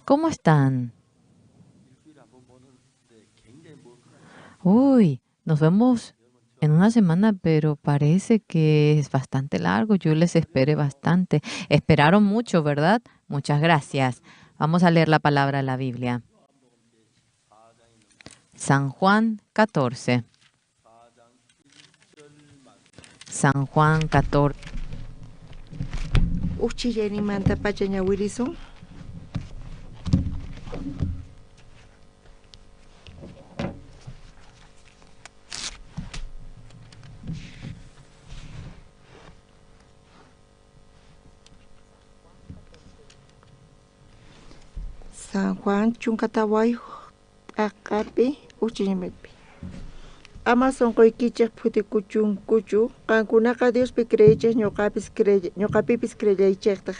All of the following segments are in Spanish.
¿Cómo están? Uy, nos vemos en una semana, pero parece que es bastante largo. Yo les esperé bastante. Esperaron mucho, ¿verdad? Muchas gracias. Vamos a leer la palabra de la Biblia. San Juan 14. San Juan 14. Uchillani manta pachaña wirisun. San Juan chunkataway akapi uchillimepi. Ama sonqoykichik phuti kuchu qankunaqa Diospi creychik ñuqapipis creyaychiktaj.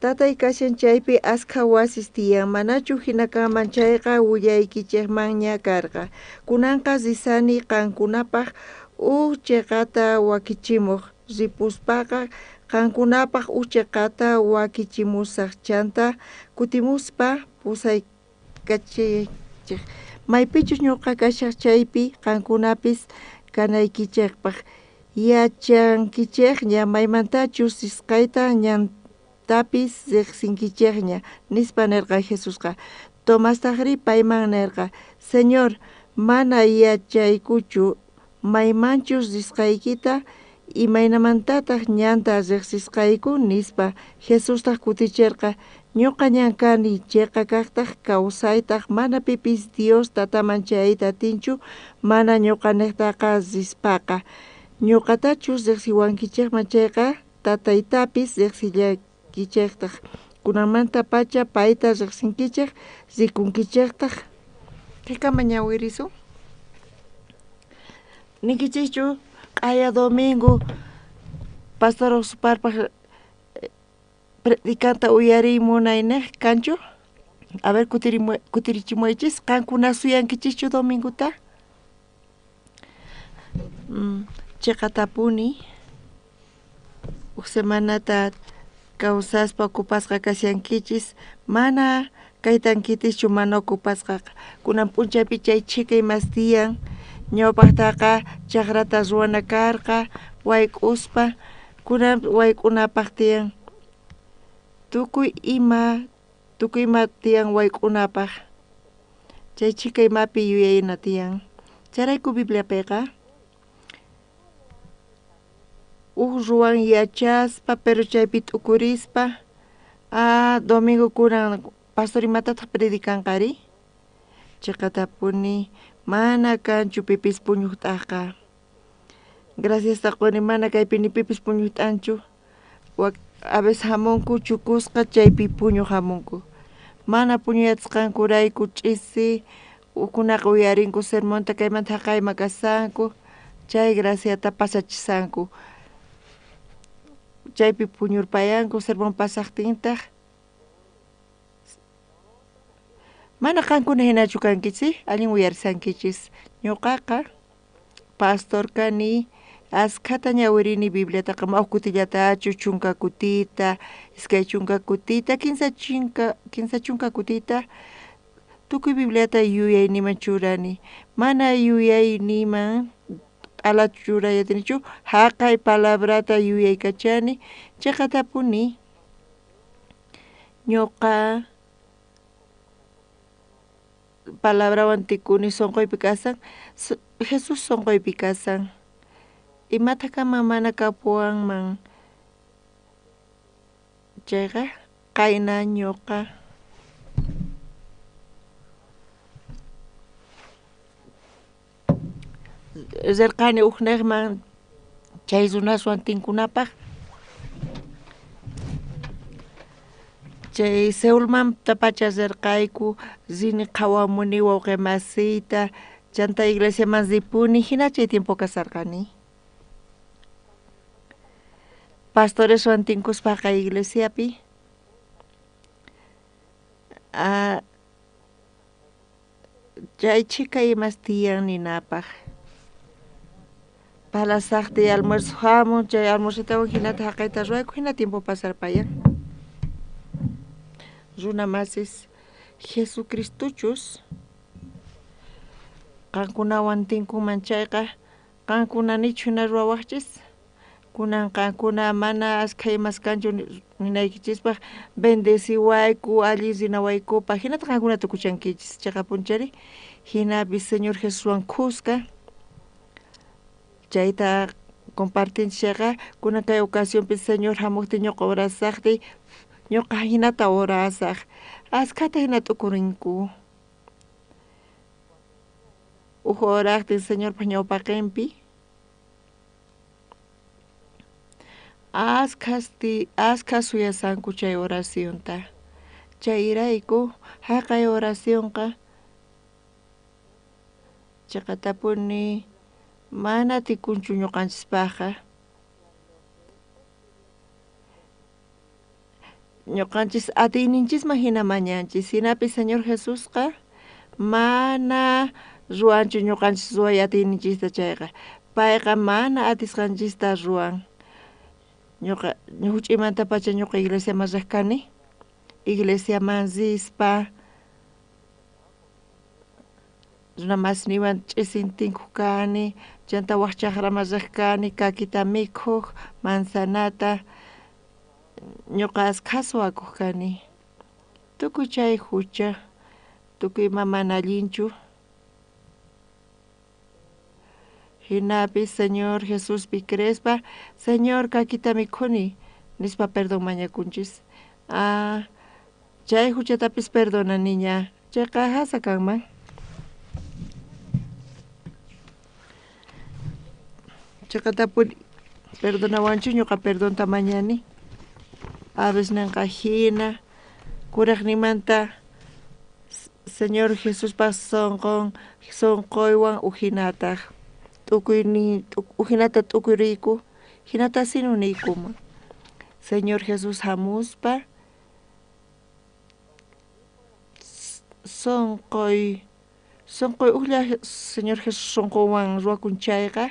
Tatay kashan chaypi askha wasis tiyan manachu hinakanman chayqa willaykichikmanña karqa. Kunanqa risani qankunapaq chiqata wakichimuq ripuspaqa qankunapaq chiqata wakichimusaq chanta kutimuspa pusaykachiychik. Maypichus ñuqa kashaq chaypi qankunapis kanaykichikpaq yachankichikña maymantachus sisqayta ñantapis riqsinkichikña nispa nirqa Jesusqa. Tomastaqri payman nirqa Señor, mana yachaykuchu maymanchus risqaykita imaynamantataq ñanta riqsisqayku nispa Jesustaq kutichirqa ñuqa ñankani chayqa kaqtaq kawsaytaq mana pipis Dios tataman chayta atinchu mana ñuqaniqtaqa rispaqa ñuqatachus riqsiwankichikman chayqa tataytapis riqsillakichiktaq kunanmanta pacha payta riqsinkichik rikunkichiktaq qhikama ñawirisun ninkichikchu q'aya domingo Pastor Osparpaq predicanta uyariy munayniq kanchu a ver kutirichimuaychis qankuna suyankichikchu dominguta chiqatapuni uk semanata kawsaspa okupasqa kasyankichis mana kaytankitischu mana okupasqaqa kunan p'unchaypi chay chikay mas tiyan ñawpaqtaqa chaqrata ruwana karqa wayk'uspa kunan wayk'unapaq tiyan tukuy ima tiyan wayk'unapaq chay chikaymapi yuyayna tiyan chayrayku Bibliapiqa ruwan yachaspa pero chaypi t'ukurispa domingo kunan pastor imatataq predikanqari chiqatapuni mana kanchu pipis puñuqt'aqa gracias taquni mana kaypi ni pipis puñuqt'anchu a veces hamunku chukusqa chaypi puñuq hamunku mana puñuyatisqankurayku ch'isi ukunaqa uyarinku sermonta kaymanta haqayma kasanku chay graciata pasachisanku chaypi puñurpayanku sermon pasaqtintaq mana qankuna hinachu kankichik allin uyarisankichis ñuqaqa pastor kani askhata ñawirini Bibliataqa mawq kutillatachu chunka kutita iskay chunka kutita kinsa chunka kutita tukuy Bibliata yuyayniman churani mana yuyayniman ala churayatinichu haqay palabrata yuyaykachani chiqatapuni ñuqa palabrawan tikuni sonqoypi kasan Jesus sonqoypi kasan imataqama mana kapuwanman chayqa qayna ñuqa rirqani hukniqman chay runaswan tinkunapaq chay Seulmanta pacha rirqayku rini qhawamuni wawqi masiyta chanta iglesiaman ripuni hina chay tiempo kasarqani pastoreswan tinkuspaqa iglesiapi chay chikay mas tiyan ninapaq palasaqti almuerzo hamun chay almuerzotawan hinata haqayta ruayku hina tiempo pasarpayan runamasis Jesucristuchus qankunawan tinkuman chayqa qankunanichu hina rurawaqchis kunan qankuna mana askha imas kanchu ninaykichispa bendeciwayku alli rinawaykupa hinata qankuna tukuchankichis chayqa punchari hinapi Señor Jesuswan kusqa chayta compartinchik chayqa kunan kay ocasiónpi Señor hamukti ñuqa orasaqti ñuqa hinata orasaq askhata hina tukurinku oraqtin Señorpa ñawpaqinpi askhas suyasanku chay oracionta chayrayku haqay oracionqa chayqa tapuni mana tikunchu ñuqanchispaqqa ñuqanchis atiyninchisman hina mañanchis hinapi Señor Jesusqa mana ruanchu ñuqanchis ruway atiyninchista chayqa payqa mana atisqanchista ruwan ñuqa huch'imanta-pacha ñuqa iglesiaman riq kani iglesiaman rispa runamasiniwan ch'isin tinku kani chanta waq chaqraman riq kani kakita mikhuq manzanata ñuqa askhas suwakuq kani tukuy chay hucha tukuyman mana allinchu hinapi Señor Jesuspi creespa Señor kakita mikhuni nispa perdón mañakunchis chay huchatapis perdona niña chayqa hasa kanman chayqa tapuni perdonawanchu ñuqa perdonta mañani a veces ninqa hina kuraqnimanta Señor Jesuspa sonquywan uhinataq uhinata t'ukuyriku hinata sinuniykuman Señor Jesús hamuspa sonqoy uqlla Señor Jesús sonqowan ruwakunchayqa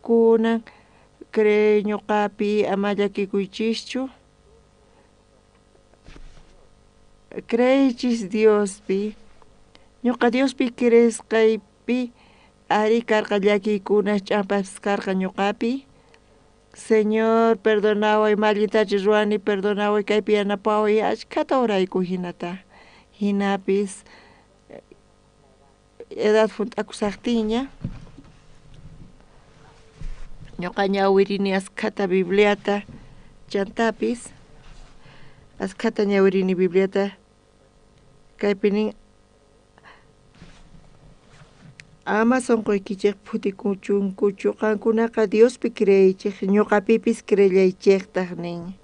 kunan cree ñuqapi ama llakikuychischu creychis Diospi ñuqa Diospi creesqaypi ari karqa llakiykuna ch'apas karqa ñuqapi Señor perdonaway mallitachi ruwani perdonaway kaypi yanapaway achkata urayku hinata hinapis edad hunt'akusaqtinña ñuqa ñawirini askhata Bibliata chantapis askhata ñawirini Bibliata kaypi nin ama sonquykichik putikuchunkuchu qankunaqa Diospi creychik ñuqapipis creyaychiktaq nin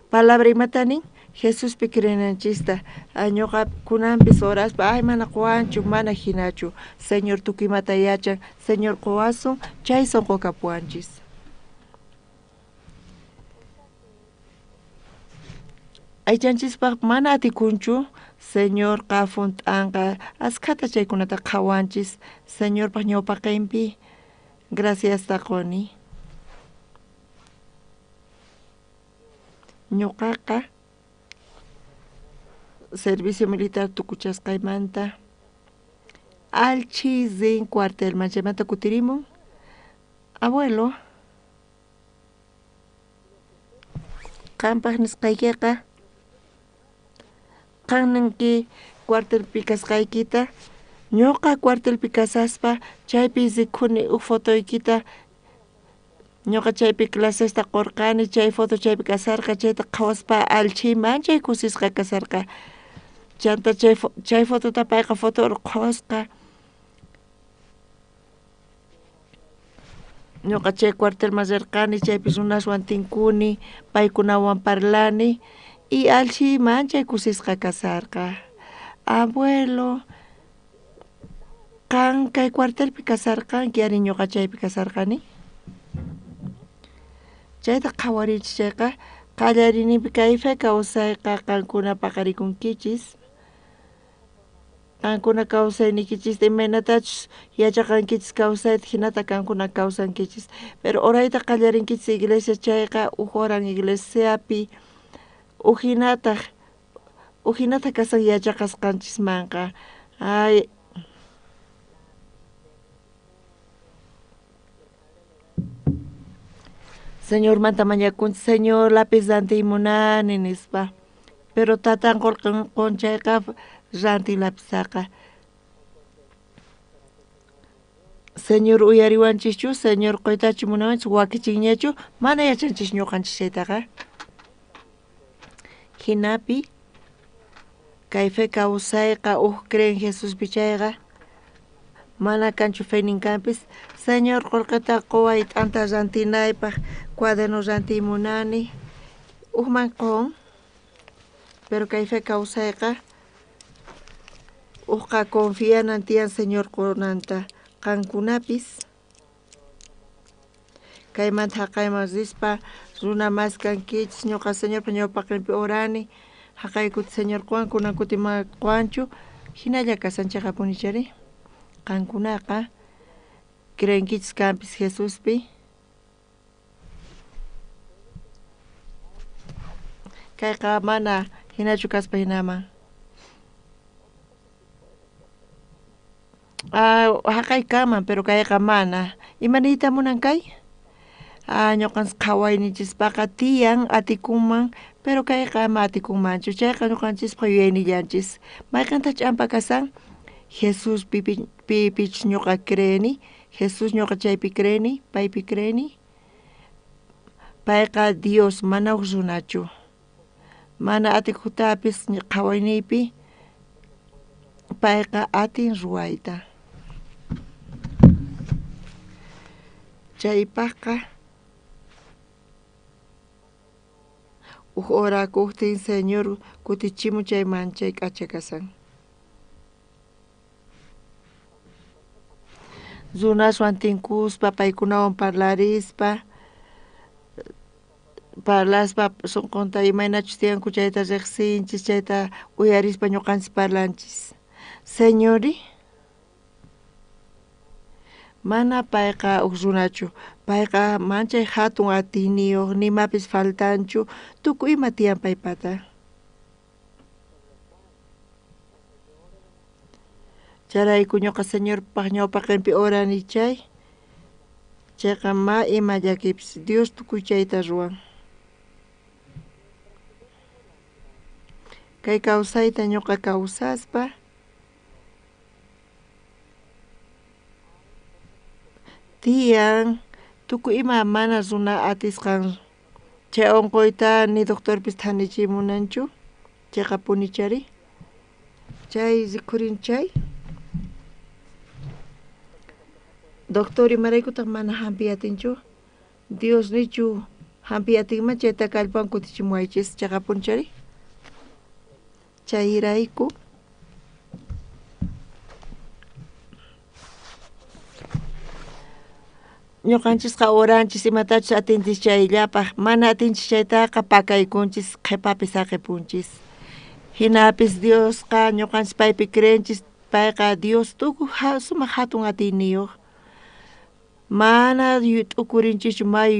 palabra imata nin Jesuspi creynanchista ñuqa kunanpis oraspa ay mana quwanchu mana hinachu Señor tukuymanta yachan Señor quwasun chay sonqo kapuwanchis aychanchispak mana atikunchu Señor qafun t'anqa askhata chaykunata qhawanchis Señorpa ñawpaqinpi gracias taquni ñuqaqa servicio militar tukuchasqaymanta Alchizin cuartelman chaymanta kutirimun abuelo qanpaq nisqaykiqa qannanki cuartelpi kasqaykita ñuqa cuartelpi kasaspa chaypi rikhuni fotoykita ñuqa chaypi clasesta qurqani chay foto chaypi kasarqa chayta qhawaspa alchiman chay kusisqa kasarqa chanta chay fotota payqa foto qhawasqa ñuqa chay cuartelman rirqani chaypi runaswan tinkuni paykunawan parlani y alchiman chay kusisqa kasarqa abuelo qan kay cuartelpi kasarqanki ari ñuqa chaypi kasarqani chayta qhawarinchik chayqa qallarinipi kayfa kawsayqa qankuna paqarikunkichis qankuna kawsaynikichista imaynatachus yachaqankichis kawsayta hinata qankuna kawsankichis pero orayta qallarinkichis iglesia chayqa huk horan iglesiapi uhinataq Ujinata kasan yachaqasqanchismanqa. Ay, Señor manta mañakunchis, Señor lápiz rantimunani nispa. Pero tatan qonchayqa ranti lapisaqa. Señor uyariwanchischu, Señor qoytachu munawanchis wakichinñachu, mana yachanchis ñuqanchis chaytaqa. Hinapi kay fe kawsayqa creen Jesus chayqa mana kanchu fe ninkanpis, Señor qurqita quway t'anta rantinaypaq cuaderno rantimunani man qon, pero kay fe kawsayqa confianan tiyan Señor qunanta qankunapis kaymanta haqayman rispa runa mas kankichis ñuqa Señorpa ñawpaqrinpi orani haqaykuti Señor Juan kunan kutima Juanchu hinalla kasanchikqa punichari qankunaqa creenkichis kanpis Jesuspi kayqa mana hinachu kaspa hinaman haqaykaman pero kayqa mana imaniyta munan kay ñuqanchis qhawaynichispaqa tiyan atikunman pero kayqa ama atikunmanchu chayqa ñuqanchispa yuyaynillanchis mayqantach ampa kasan Jesus pipich ñuqa creeni Jesus ñuqa chaypi creeni paypi creeni payqa Dios mana runachu mana atikutapis qhawayniypi payqa atin ruwayta chaypaqa hora kutin Señor kutichimu chayman chay k'acha kasan runaswan tinkuspa paykunawan parlarispa parlaspa sunqunta imaynachus tiyanku chayta riqsinchis chayta uyarispa ñuqanchis parlanchis Señori mana payqa runachu payqa manchay hatun atiniyuq nimapis faltanchu tukuy ima tiyan paypata charayku ñuqa Señorpaq ñawpaqrinpi orani chayqa ma ima llakipis Dios tukuy chayta ruwan kay kawsayta ñuqa kawsaspa tiyan tukuy ima mana runa atisqan chay unquyta ni doctorpis thanichimunanchu chayqa punichari chay rikhurin chay doctor imaraykutaq mana hampi atinchu Dios nichu hampi atinman chayta kallpawan kutichimuwaychis chayqa punichari chayrayku ñuqanchisqa oranchis imatachus atinchis chayllapaq mana atinchis chaytaqa pakaykunchis qhipapi saqipunchis hinapis Diosqa ñuqanchis paypi creenchis payqa Dios tukuy sumaq hatun atiniyuq mana t'ukurinchikchu may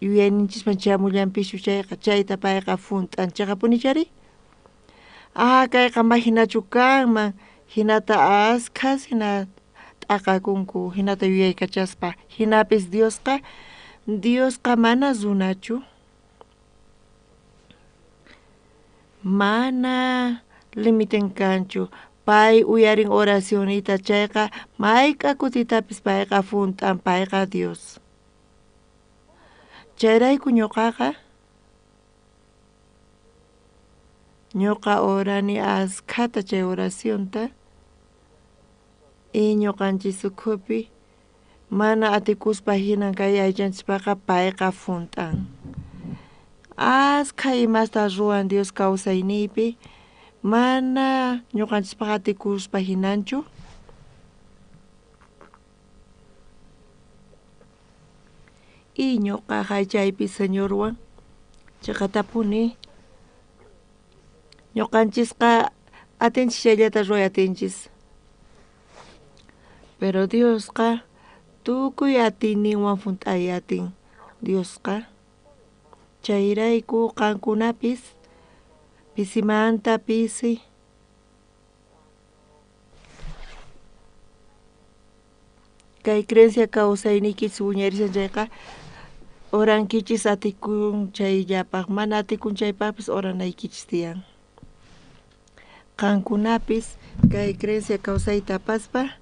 yuyayninchikman chamullanpischu chayqa chayta payqa funt'an chayqa punichari kayqa may hinachu kanman hinata askhas hina t'aqakunku hinata yuyaykachaspa hinapis Diosqa mana runachu mana limiten kanchu pay uyarin oracionita chayqa mayqa kutitapis payqa funt'an payqa Dios chayrayku ñuqa orani askhata chay oracionta y ñuqanchis ukhupi mana atikuspa hinan kay ayllanchikpaqa payqa funt'an askha imasta ruwan Dios kawsayniypi mana ñuqanchikpaqa atikuspa hinanchu y ñuqaqa chaypi Señorwan chayqa tapuni ñuqanchisqa atinchis chayllata ruway atinchis pero Diosqa tukuy atiyninwan funt'ay atin Diosqa chayrayku qankunapis pisimanta pisi. Kay creencia kawsayniki suñerishanchayqa orankichis atikun chayllapaq mana atikun chaypaqpis oranaykichis tiyan. Qankunapis kay creencia kawsayta apaspa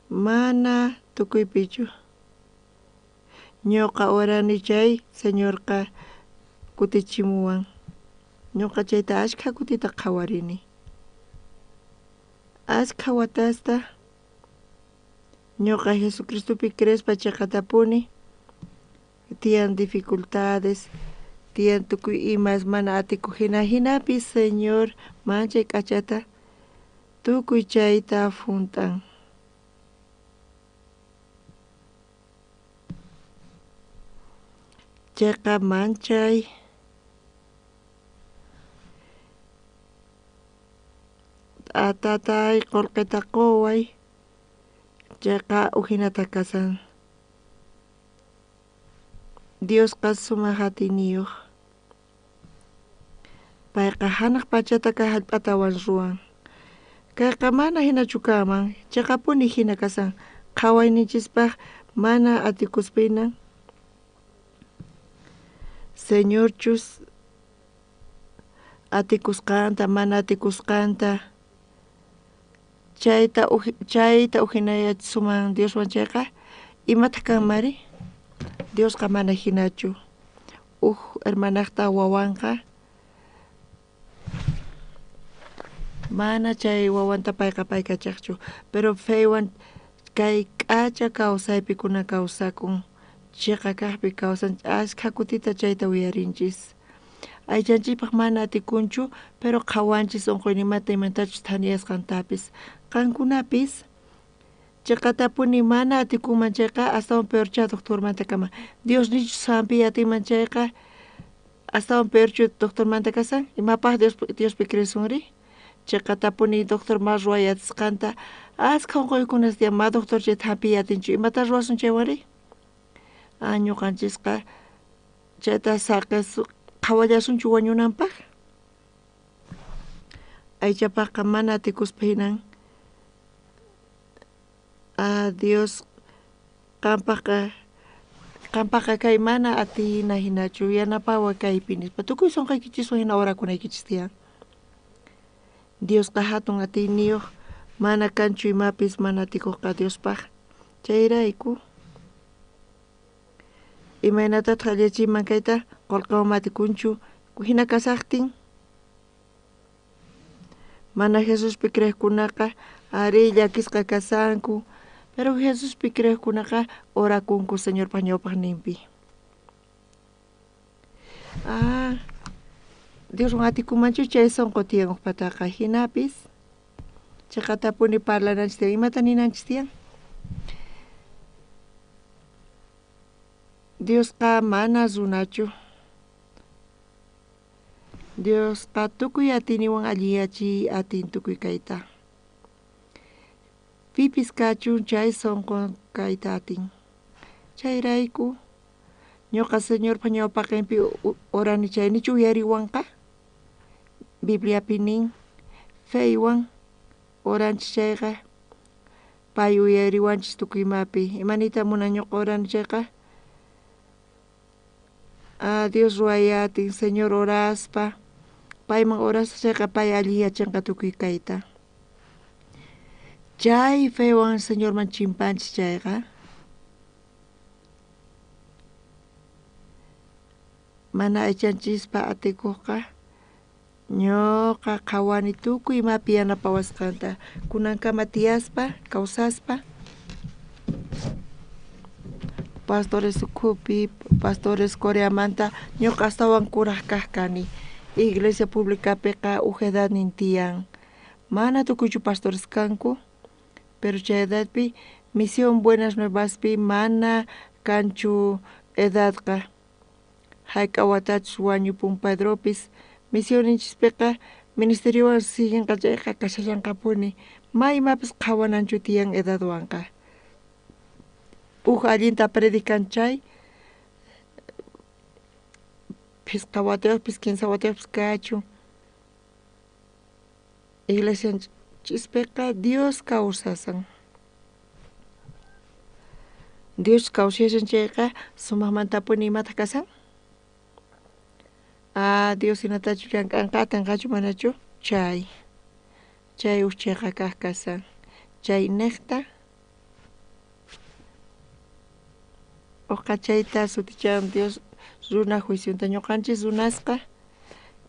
mana tukuypichu. Ñuqa orani chay señorqa kutichimuwan. Ñuqa chayta ashka kutita qhawarini. Ashka watasta ñuqa Jesucristopi creespa chaqatapuni tiyan dificultades, tiyan tukuy imas mana atikuq hinapis Señor manchay k'achata tukuy chayta funtan. Chayqa manchay atatay qullqita quway chayqa uhinata kasan. Diosqa sumaq hatiniyuq. Payqa hanaq pachataka hallp'atawan ruwan. Kayqa mana hinachu kaman, chayqa puni hina kasan. Qhawayninchispaq mana atikuspina Señorchus atikusqanta mana atikusqanta chayta uhinayachisuman Dioswan chayqa imata kanmari? Diosqa mana hinachu. Hermanaqta wawanqa mana chay wawanta payqa paykachaqchu, pero feywan kay k'acha kawsaypi kuna kawsakun, chiqa kaqpi kawsan ashka kutita chayta uyarinchis. Aychanchikpaq mana atikunchu, pero qhawanchis unquynimanta imantachus thaniyasqantapis. Qankunapis chaqatapuni mana atikunman chayqa astawan peorcha doctormanta kama. Dios nichus hampi atinman chayqa astawan peorchu doctormanta kasan. Imapaq Diospi creesunri? Chaqatapuni doctor ma ruwayatisqanta ashka unquykunas tiyan ma doctor chayta hampi atinchu imata ruwasun chaywanri? Ñuqanchisqa chayta saqis qhawallasunchu wañunanpaq? Aychapaqqa mana atikuspa hinan Dios qampaqqa kay mana atina hinachu yanapawa kaypi nispa tukuy sunqaykichiswan hina orakunaykichis tiyan. Diosqa hatun atiniyuq mana kanchu imapis mana atikuqqa Diospaq. Chayrayku imaynatataq allichiman kayta qullqiwan atikunchu hina kasaqtin mana Jesuspi creeqkunaqa ari llakisqa kasanku, pero Jesuspi creeqkunaqa orakunku Señorpaq ñawpaq ninpi. Dioswan atikumanchu chay sunqu tiyan ukpataqa hinapis chaqatapuni parlananchis tiyan imata ninanchis tiyan. Diosqa mana runachu. Diosqa tukuy atiniwan alliyachiy atin tukuy kayta. Pipis kachun chay sunqun kayta atin. Chayrayku ñuqa Señorpa ñawpaqinpi orani chaynichu uyariwanqa. Bibliapi nin feywan oranchis chayqa pay uyariwanchis tukuymapi. Imanita munan ñuqa orani chayqa Dios ruwayatin Señor oraspa payman oraspa chayqa pay alliyachinqa tukuy kayta. Chay feywan Señorman chimpanchis chayqa mana aychanchispa atikuqqa ñuqa qhawani tukuy imapi yanapawasqanta kunankama tiyaspa kawsaspa pastores ukhupi, pastores Coreamanta ñuqa astawan kuraq kaq kani. Iglesia publicapiqa ujedad nin tiyan. Mana tukuychu pastores kanku, pero chay edadpi misión Buenas Nuevaspi mana kanchu edadqa. Hayk'a watachus wañupun Pedropis misioninchispiqa ministeriowan siginqa chayqa kashallanqapuni maymapis qhawananchu tiyan edadwanqa. Allinta predican chay pisca wateos, 15 wateos cacho. Iglesia chispeka Dios causasan. Dios causasan cheka sumamanta puni mata kasan. Dios inatachu llank'anqatan qachu manachu chay uchayqa kaq kasan chay niqta uqa chayta sutichan Dios runa juiciunta ñuqanchis runasqa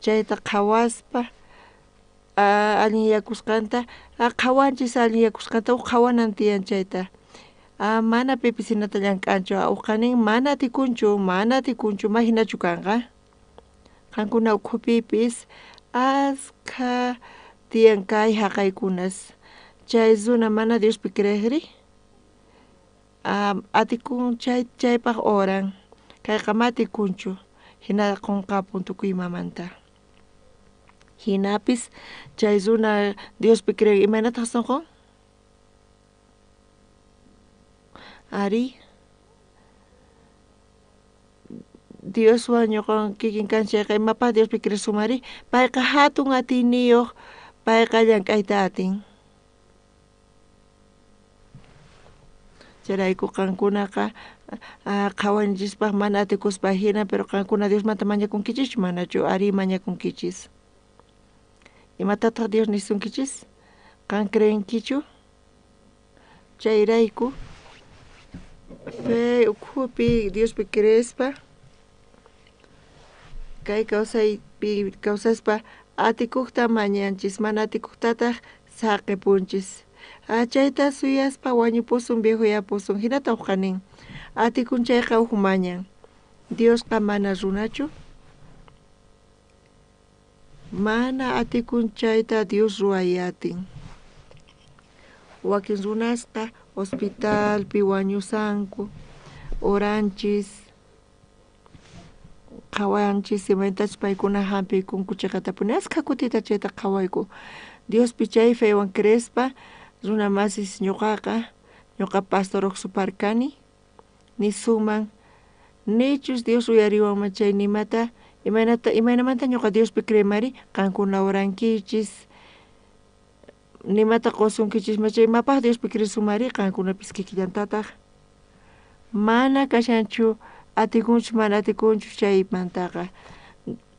chayta qhawaspa aliyakusqanta qhawanchis aliyakusqanta qhawanan tiyan chayta mana pipis hinata llank'anchu uqanin mana atikunchu mahinachu kanqa qankuna ukhupipis askha tiyan kay haqaykunas chay runa mana Diospi creeqri atikun chaypaq oran kayqa matikunchu hina qunqapun tukuy imamanta hinapis chay runa Diospi creeq imaynataq sunqun ari Dios wañuqan kikin kanchayqa imapaq Diospi creeq sumari payqa hatun atiniyuq payqa llank'ayta atin charayku qankunaqa qhawanchikpaq mana atikuspa hina pero qankuna Diosmanta mañakunkichis manachu ari mañakunkichis imatataq Dios nisunkichis qan creenkichu chayrayku fe ukhupi Diospi creespa kay kawsaypi kawsaspa atikuqta mañanchis mana atikuqtataq saqipunchis chayta suyaspa wañupusun viejuyapusun hinata uqanin atikun chayqa huk mañan Diosqa mana runachu mana atikun chayta Dios ruwayatin wakin runasqa hospitalpi wañusanku oranchis qhawanchis imaytachu paykuna hampikunku chayqa tapuni askha kutita chayta qhawayku Diospi chay fewan creespa runa masis ñuqa pastor uqsuparkani nisuman nichus Dios uyariwanman chay nimata imaynamanta ñuqa Diospi creemari qankuna orankichis nimata qusunkichisma chay imapaq Diospi creesumari qankunapis kikillantataq mana kashanchu atikunchu mana atikunchu chaymantaqa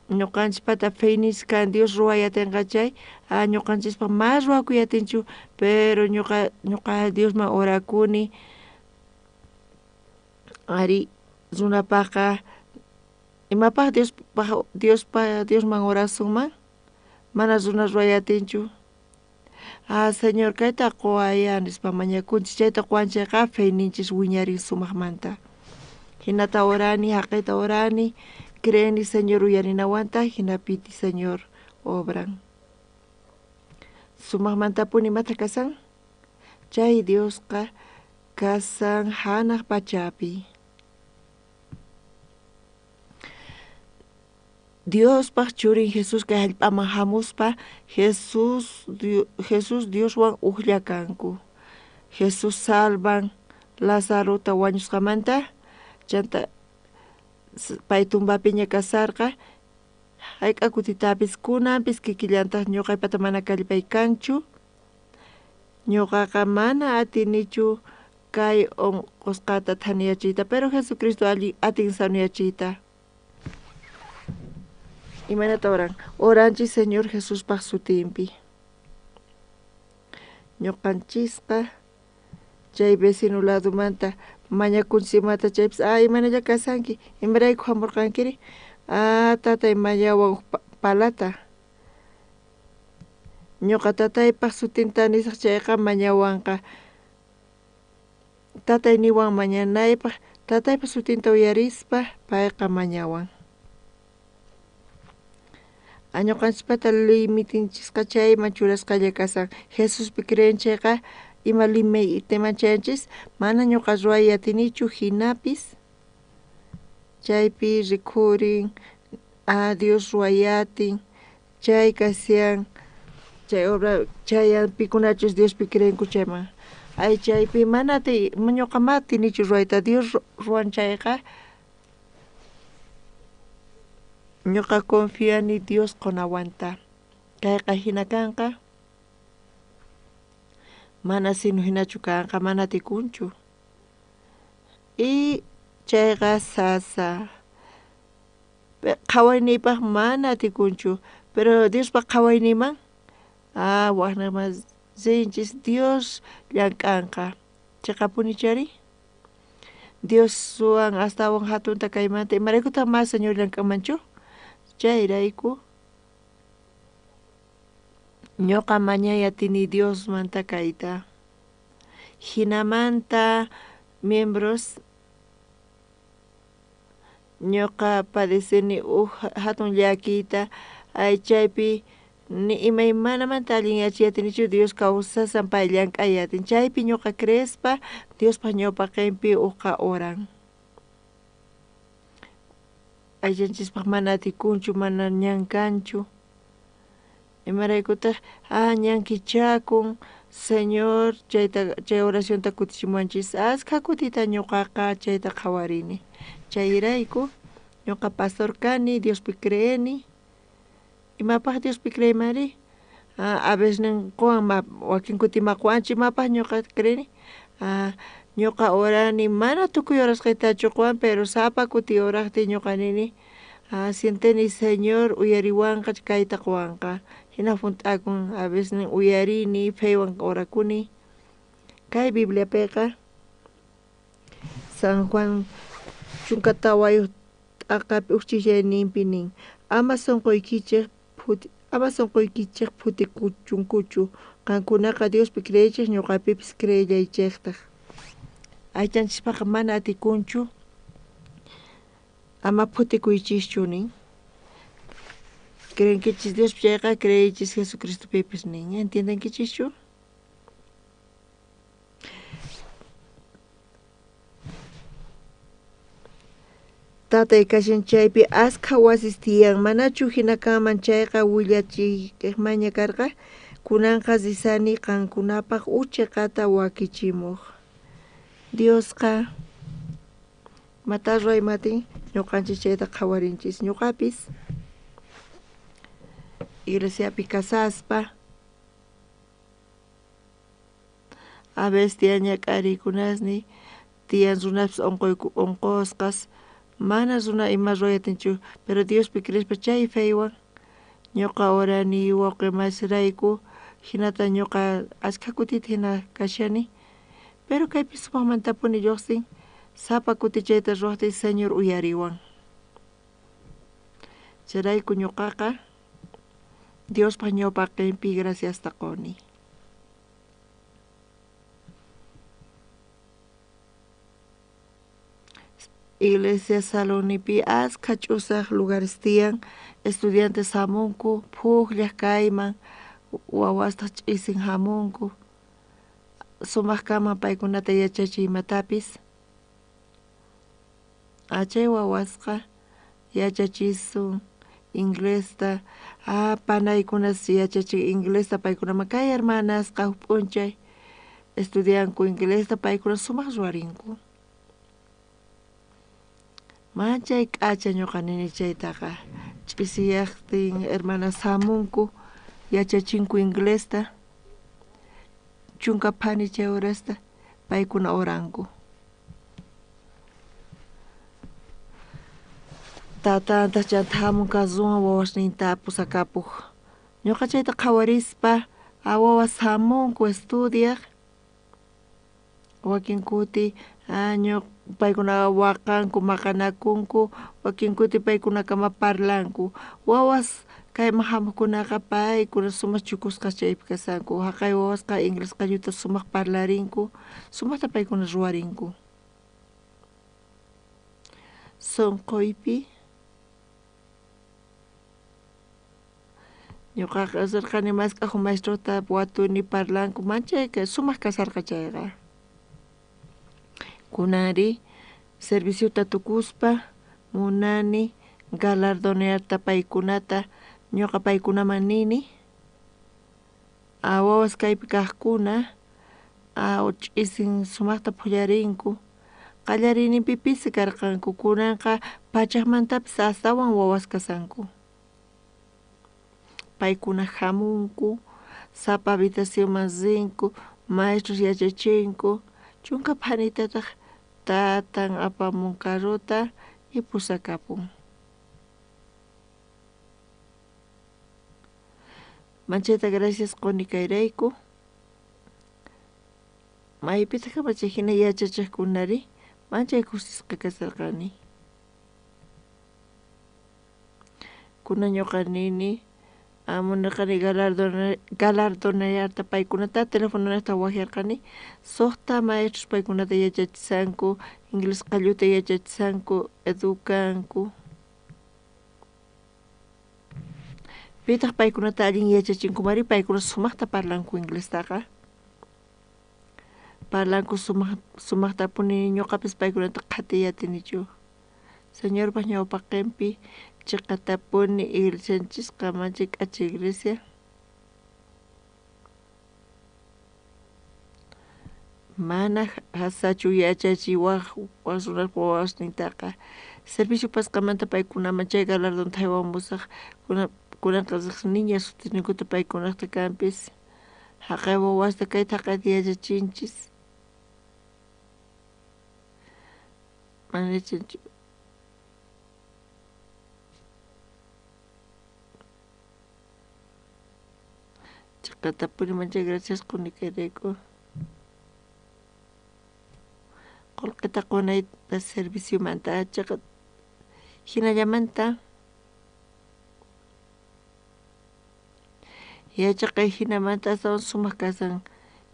ñuqanchikpata fe nisqa Dios ruwayatinqa chay ñuqanchikpaq mas ruwakuyatinchu pero ñuqa Diosman orakuni ari runapaqqa imapaq Diosman orasunman mana runa ruwayatinchu Señor kayta quwaya nispa mañakunchik chayta quwanchayqa fe ninchis wiñarin sumaqmanta hinata orani haqayta orani creeni Señor uyarinawanta hinapiti Señor obran sumaqmantapuni imata kasan chay Diosqa kasan hanaq pachapi Diospaq churin Jesus kay hallp'aman hamuspa Jesus Dioswan uqlla kanku Jesus salvan Lazarota wañusqamanta chanta pay tumbapiña kasarqa hayk'a kutitapis kunanpis kikillantaq ñuqaypata mana kallpay kanchu ñuqaqa mana atinichu kay onqusqata thaniyachiyta pero Jesucristo atin saniyachiyta imaynata oranchis Señor Jesuspaq sutinpi ñuqanchisqa chay vecino ladumanta mañakunchis imata chaypis imanalla kasanki imarayku hamurqankiri tatay mañawan palata ñuqa tataypaq sutinta nisaq chayqa mañawanqa tatay niwan mañanaypaq tataypaq sutinta uyarispa payqa mañawan ñuqanchikpata limitinchikqa chayman churasqalla kasan Jesuspi creenchayqa ima limiteman chanchis mana ñuqa ruwayatinichu hinapis chaypi rikhurin Dios ruwayatin chay kasiyan chay obra chayapikunachu Diospi creenku chayman chaypi ñuqa matinichu ruwayta Dios ruwan chayqa ñuqa confiani Dios qunawanta kayqa hina kanqa mana sinu hinachu kanqa mana tikunchu y chayqa sasa qawayniypaq mana tikunchu pero Diospa qawayniyman waqnamasinchisq Dios llank'anqa chayqa punichari Dios suwan astawan hatunta kaymanta imaraykutaq mas Señor llank'anmanchu chayrayku ñuqa mañaya tini Diosmanta kayta hinamanta miembros ñuqa padecini hatun llakiyta chaypi ni imaymanamanta allin yachayatinichu Dios kawsasan pay llank'ayatin chaypi ñuqa creespa Diospa ñawpaqinpi oran ayllanchispaq mana tikunchu mana ñankanchu imaraykutaq ñankichakun Señor chay oracionta kutichimuanchis ashka kutita ñuqaqa chayta qawarini chayrayku ñuqa pastor kani Diospi creeni imapaq Diospi creemari a veces ninkuwan wakin kuti maquwanchik imapaq ñuqa creeni ñuqa orani mana tukuy urasqaytachu quwan pero sapa kuti uraqti ñuqa nini sienteni Señor uyariwanqa kayta quwanqa hinapun t'akun a veces uyarini paywan orakuni kay Bibliapiqa San Juan chunka tawayuq t'aqapi uchillayninpi nin ama sunquykichik putikuchunkuchu qankunaqa Diospi creychiq ñuqapipis creyaychiqtaq aychanchikpaqa mana atikunchu ama putikuychischu nin creenkichis Diospi chayqa creychis Jesucristopipis nin entiendenkichischu tatay kashan chaypi ashka wasis tiyan manachu hina kanman chayqa willachikmaña karqa kunanqa risani qankunapaq uchiqata wakichimuq Diosqa mata raymatin ñuqanchik chayta qawarinchis ñuqapis iglesiapi kasaspa a veces tiyan ñak'arikunasni tiyan runapis unqusqas mana runa ima ruyatinchu pero Diospi creespa chay feywan ñuqa orani wawqi masirayku hinata ñuqa ashka kutita hina kashani pero kaypi sumaqmanta tapuni lluqsin sapa kuti chayta ruwaqti Señor uyariwan chayrayku ñuqaqa Diospa ñawpaqinpi graciasta quni Iglesia Salonipi ashka ch'usaq lugares tiyan estudiantes hamunku pukllaq kayman wawasta ch'isin hamunku sumaq kama paykunata yachachiy imatapis chay wawasqa yachachisun inglesta panaykunas yachachin inglesta paykunaman kay hermanasqa huk p'unchay estudianku inglesta paykuna sumaq ruwarinku manchay k'acha ñuqa nini chaytaqa ch'isiyaqtin hermanas hamunku yachachinku inglesta chunka pani chay horasta paykuna oranku tatanta chanta hamunka zuwan wawasninta pusakapuq ñuqa chayta qawarispa wawas hamunku estudiaq wakin kuti paykuna waqanku maqanakunku wakin kuti paykunaka ama parlanku wawas kayman hamuqkunaqa paykuna sumaq chukusqa chaypi kasanku haqay wawasqa inglés qalluta sumaq parlarinku sumaqta paykuna ruwarinku sunquypi ñuqaqa asarqani mask'aqku maestrota watuni parlanku manchayka sumaq kasarqa chayqa kunari serviciota tukuspa munani galardonearta paykunata ñuqa paykunaman nini wawas kaypi kaqkuna ch'isin sumaqta pullarinku Qallarinipipis karqanku kunanqa pachaqmantapis astawan wawas kasanku. Paykuna hamunku, sapa habitacionman rinku, maestros yachachinku, chunka panitataq tatan apamun karuta y pusakapun. Manchayta gracias quni kayrayku. Maypitaq kamachay hina yachachiqkunari manchay kusisqa kasarqani. Kuna ñuqa nini munarqani galardonayarta paykunata telefononata wahyarqani suqta maestros paykunata yachachisanku, inglés q'alluta yachachisanku, educanku. Pitaq paykunata allin yachachinkumari paykuna sumaqta parlanku inglestaqa. Parlanku sumaqtapuni ñuqapis paykunata qhatiyatinichu. Señorpa ñawpaqinpi chiqatapuni iglesianchisqa manchay k'achay iglesia. Mana hasachu yachachiwaq runaspa wawasnintaqa servicio pasqamanta paykunaman chay galardonta haywamusaq kunanqa niña sutinikuta paykunaqta kanpis haqay wawasta kayta haqayta yachachinchis manichinchu. Chiqatapuni manchay gracias quni kayrayku. Qullqita qunayta serviciomanta chiqa hinallamanta yachaqay hinamanta astawan sumaq kasan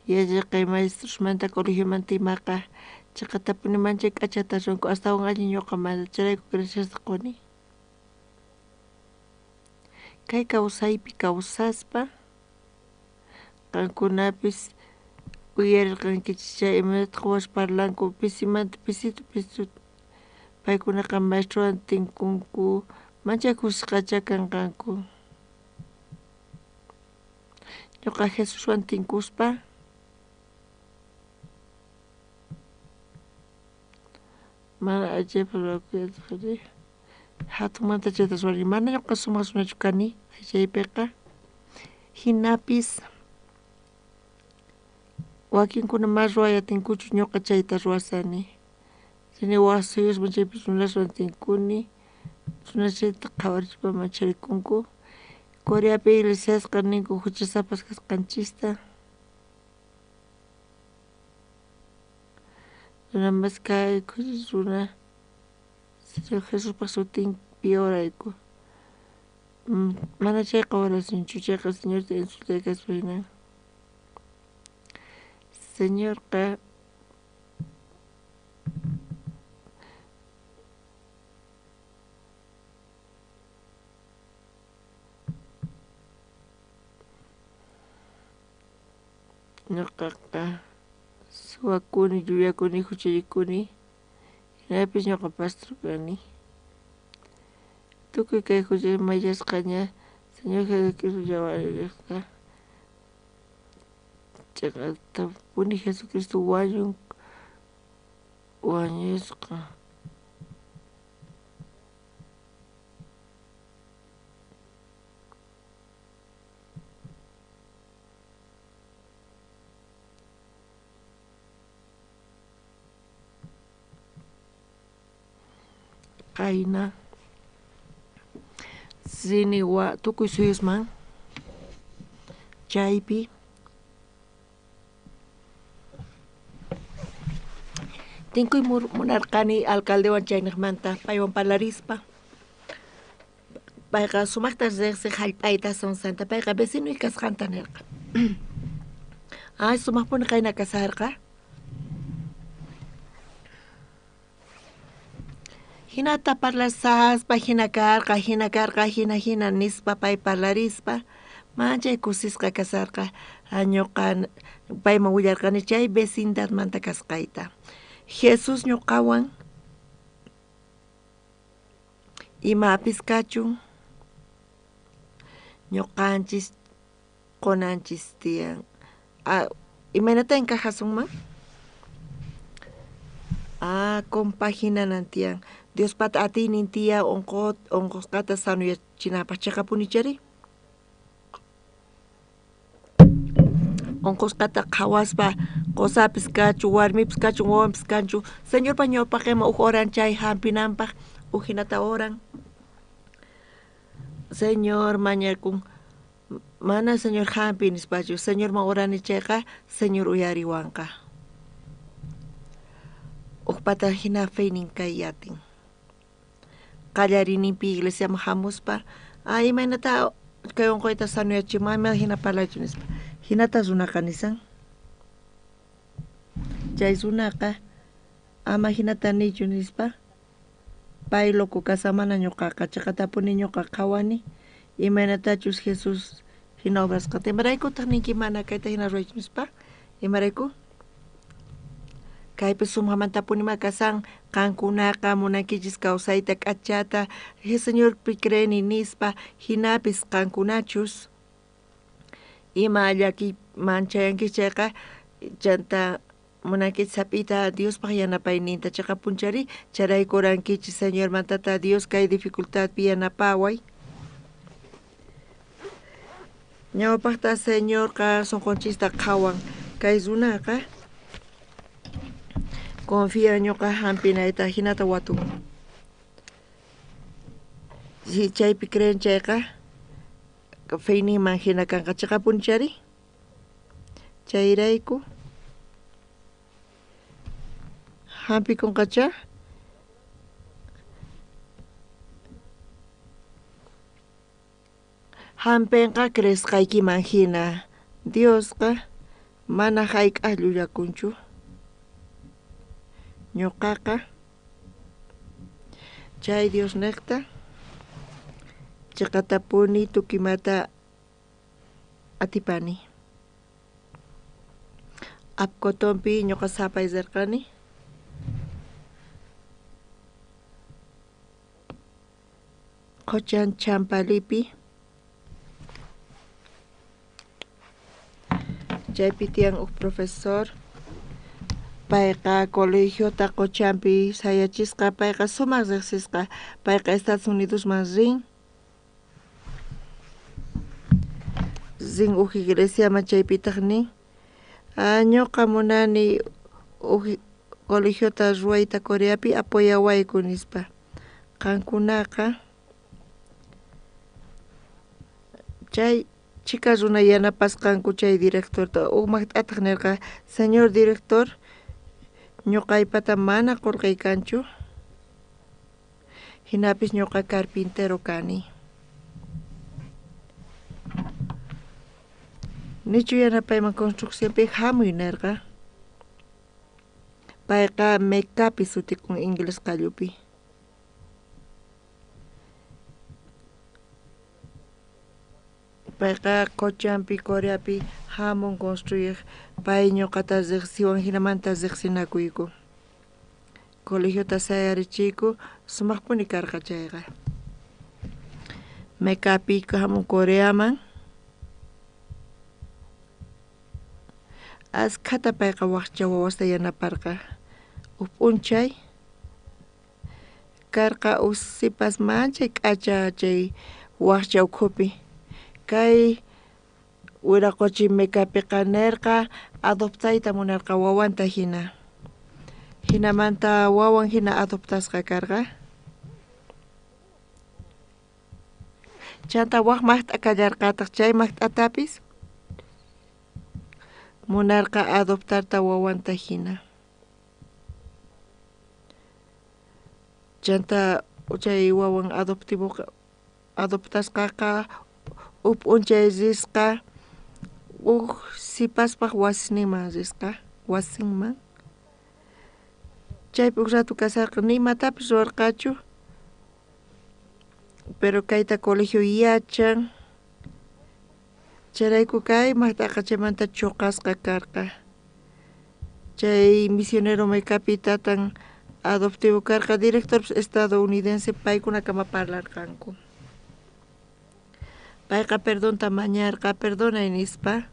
yachaqay maestrosmanta colegiomanta imaqa chiqatapuni manchay k'achata runku astawan allin ñuqamanta chayraykun gracias quni. Kay kawsaypi kawsaspa qankunapis uyarirqankichis chay imanataq wash parlanku pisimanta pisito paykunaqa maestrowan tinkunku manchay kusisqacha kanqanku. Ñuqa Jesuswan tinkuspa mana allaypaq hatunmanta chayta ruwani mana ñuqa sumaq runachu kani chaypiqa hinapis wakinkuna mas ruwaya tinkuchu ñuqa chayta ruwasani. Chayna wasiyuqman chaypis runaswan tinkuni runachayta qhawarishpa macharikunku. Coreapi iglesiasqa ninku huchasapas kasqanchista. Runa mas kay runa Señor Jesuspa sutinpi orayku. Mana chayqa orasunchu chayqa Señorta insultaykaspa hina. Señorqa ñuqaqa suwakuni, lluyakuni, huchayikuni hinapis ñuqa pastor kani. Tukuy kay huchay mayllashqaña Señor Jesucristo llawarirqa chiqatapuni Jesucristo wañusqa qayna siniwa tukuy suyusman chaypi tinkuy munarqani alcaldewan chaynaqmanta paywan parlarispa payqa sumaqta riqsik hallp'ayta Sonsanta payqa vecinuy kasqanta nirqa. Ay sumaqpuni qayna kasarqa hinata parlasaspa hina karqa hina nispa pay parlarispa manchay kusisqa kasarqa ñuqa payman willarqani chay vecindadmanta kasqayta. Jesus ñuqawan imapis kachun ñuqanchis qunanchis tiyan imaynata encajasunman compagina nantian. Dios pat ati nintia onkos kata sanu ya chinapa chakapunichari. Onkos kata kawaspa kosapis kachu warmipis kachu wawampis kanchu. Señor paño pakema oran chay hampinampa ujinata oran. Señor mañakun mana señor hampinis pachu. Señor ma orani chayqa señor uyariwanqa. Ukpata hina feinin kayatin. Qallarinipi iglesia mahamuspa. Imaynata kay onqoyta sanuyachimama hina palachunispa. Hinata runaqanisan. Chay runaqa ama hinata nichunispa. Pay loco kasamana ñuqaqa chaqatapuni ñuqa qhawani. Imaynatachus Jesus hina obrasqa. Imaraykuta ninki mana kayta hina ruwaychunispa. Imarayku kaypi sumamantapuni makasan qankunaqa munankichis kawsayta k'achata Señor pi creni nispa hinapis qankunachus ima llaki manchayankichis chayqa chanta munankichis sapita Diospaq yanapayninta chayqa punchari charaykurankichis Señor mantata Dios kay dificultadpi yanapaway ñawpaqta Señorqa sunqunchista qhawan kay runaqa confía ñuqa hampinayta hinata watun. Si chaypi creen chayqa feyninman hina kanqa chayqa punchari. Chayrayku hampikunqacha hampinqa cresqaykiman hina Diosqa mana hayk'aq llullakunchu. Ñuqaqa chay Dios necta chaqatapuni tukimata atipani apkotonpi ñuqa sapay zerqani qochan champalipi chaypi tiyan profesor payqa colegiota qochanpi sayachisqa payqa sumaq riqsisqa payqa Estados Unidosman rin uji iglesiaman chaypitaq nin ñuqa munani uji colegiota ruwayta Coreapi apoyawayku nispa qankunaqa chay chika runa yanapasqanku chay directorta umaqt'ataq nirqa señor director ñuqaypata mana qurqaykanchu hinapis ñuqa carpintero kani nichu yanapayman construcciónpi hamuy nirqa payqa Mecapi sutikun inglés qallupi payqa Cochanpi Coreapi hamun construyaq pay ñuqata riqsiwan hinamanta riqsinakuyku colegiota sayarichiyku sumaqpuni karqa chayqa Mecapi hamun Coreaman askhata payqa waqcha wawasta yanaparqa p'unchay karqa usipas manchay k'acha chay waqcha ukhupi kay Wiraquchi Mecapiqa nirqa adoptayta munarqa wawanta hina hinamanta wawan hina adoptasqa karqa chanta waq maqt'a kallarqataq chay maqt'atapis munarqa adoptarta wawanta hina chanta chay wawan adoptasqaqa p'unchay risqa sipaspaq wasiniman risqa wasinman chaypi rato kasarqa nimatapis ruwarqachu pero kayta colegio yachan chayrayku kay maqt'aqa chaymanta chuqasqa karqa chay misionero Mecapi tatan adoptivo karqa director estadounidense paykuna kama parlarqanku payqa perdonta mañarqa perdonay nispa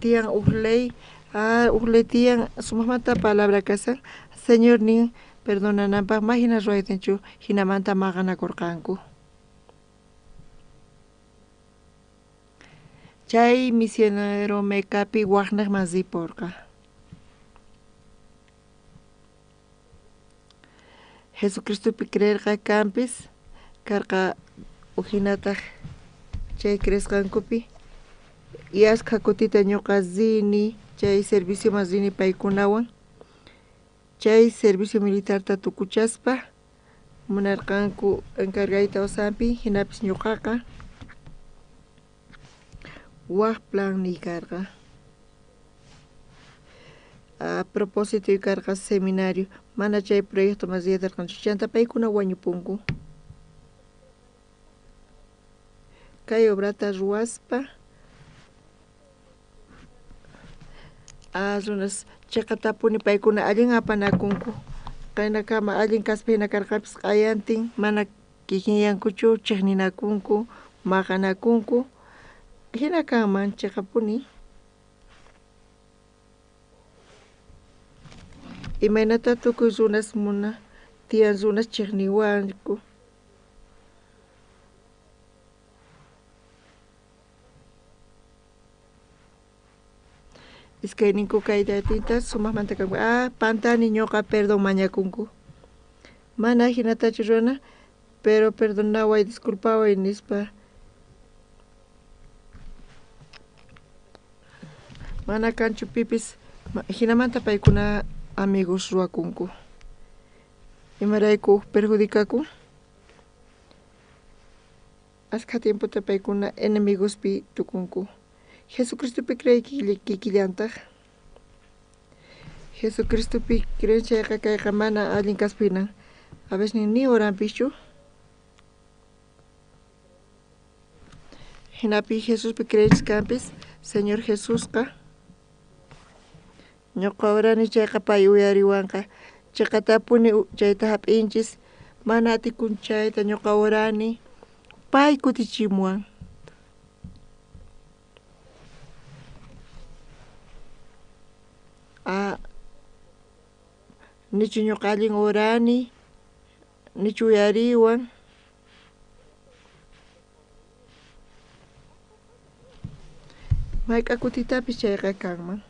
tiyan uq ley Uhletian sumamanta palabra kasan Señor nin perdonanampa mahina ruaytenchu hinamanta maqanakurqanku. Chay misionero mekapi waqnaq masiporqa. Jesucristopi creerqa campis karqa uhinataq chay cresqankupi yasqa kutita ñuqa zini chay servicio mas zini paykunawan chay servicio militarta tukuchaspa munarqanku encargadita Osampi hinapis ñuqaqa waq plan nikarqa. A propósito karqa seminario mana chay proyecto mas yadarqanchu chanta paykuna wañupunku. Kay obrata ruwaspa runas chaqatapuni paykuna allin apanakunku qayna kama allin kaspa hina karqapis qayantin mana kikinyankuchu chiqninakunku maqanakunku hina kanman chiqapuni. Imaynata tukuy runas muna tiyan runas chiqniwanku. Iskayninku kaytatinta sumaqmanta kanku pantani ñuqa perdón mañakunku mana hinatachu runa pero perdonaway disculpaway nispa mana kanchu pipis hinamanta paykuna amigos ruwakunku imarayku perjudicakun ashka tiempota paykuna enemigospi tukunku. Jesucristopi creyki kikillantaq Jesucristopi creenchayqa kayqa mana allin kaspinan a veces ni oranpichu hinapi Jesuspi creenchkampis Señor Jesusqa ñuqa orani chayqa pay uyariwanqa chaqatapuni chayta hap'inchis mana atikun chayta ñuqa orani pay kutichimuwan. Nichu ñuqa allin orani nichu uyariwan mayqa kutitapis chayqa kanman.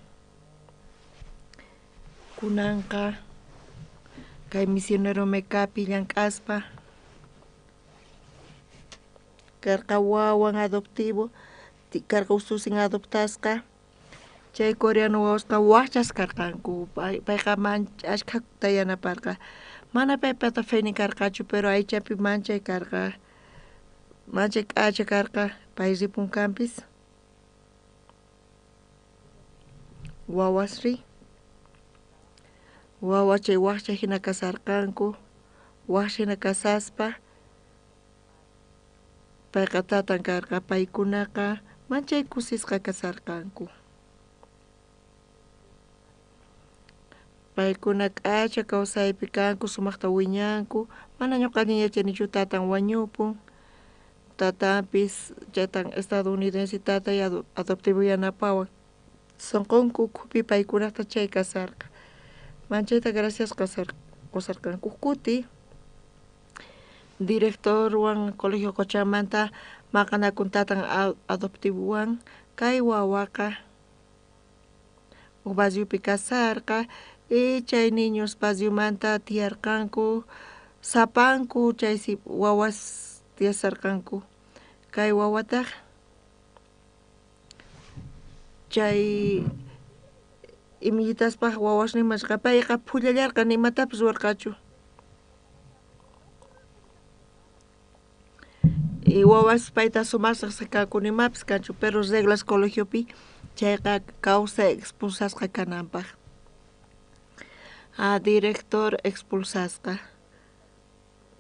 Kunanqa kay misionero mekapi llank'aspa karqa wawan adoptivo karqa ususin adoptasqa chay coreano wawasqa wachas karqanku payqa ashkhakuta yanaparqa mana paypata feni karqachu pero aychapi manchay karqa manchay k'acha karqa pay ripunkampis wawasri wawa chay waqcha hina kasarqanku waqcha hina kasaspa payqa tatan karqa paykunaqa manchay kusisqa kasarqanku. Paykuna k'acha kawsaypi kanku sumaqta wiñanku mana ñuqa allin yachanichu tatan wañupun tatanpis chaytan estadounidense tatay adoptivo yanapawan sunqunku ukhupi paykunata chay kasarqa manchayta gracias qusarqanku kuti directorwan colegio Cochamanta maqanakun tatan adoptivowan kay wawaqa Ubasiyupi kasarqa chay niños Pasiyumanta tiyarqanku sapanku chaysi wawas tiyasarqanku kay wawataq chay imillitaspaq wawash nimashqa payqa pullallarqa nimatapis ruwarqachu wawas payta sumasaq kanku nimapis kanchu pero reglas colegiopi chayqa kawsay expulsasqa kananpaq director expulsasqa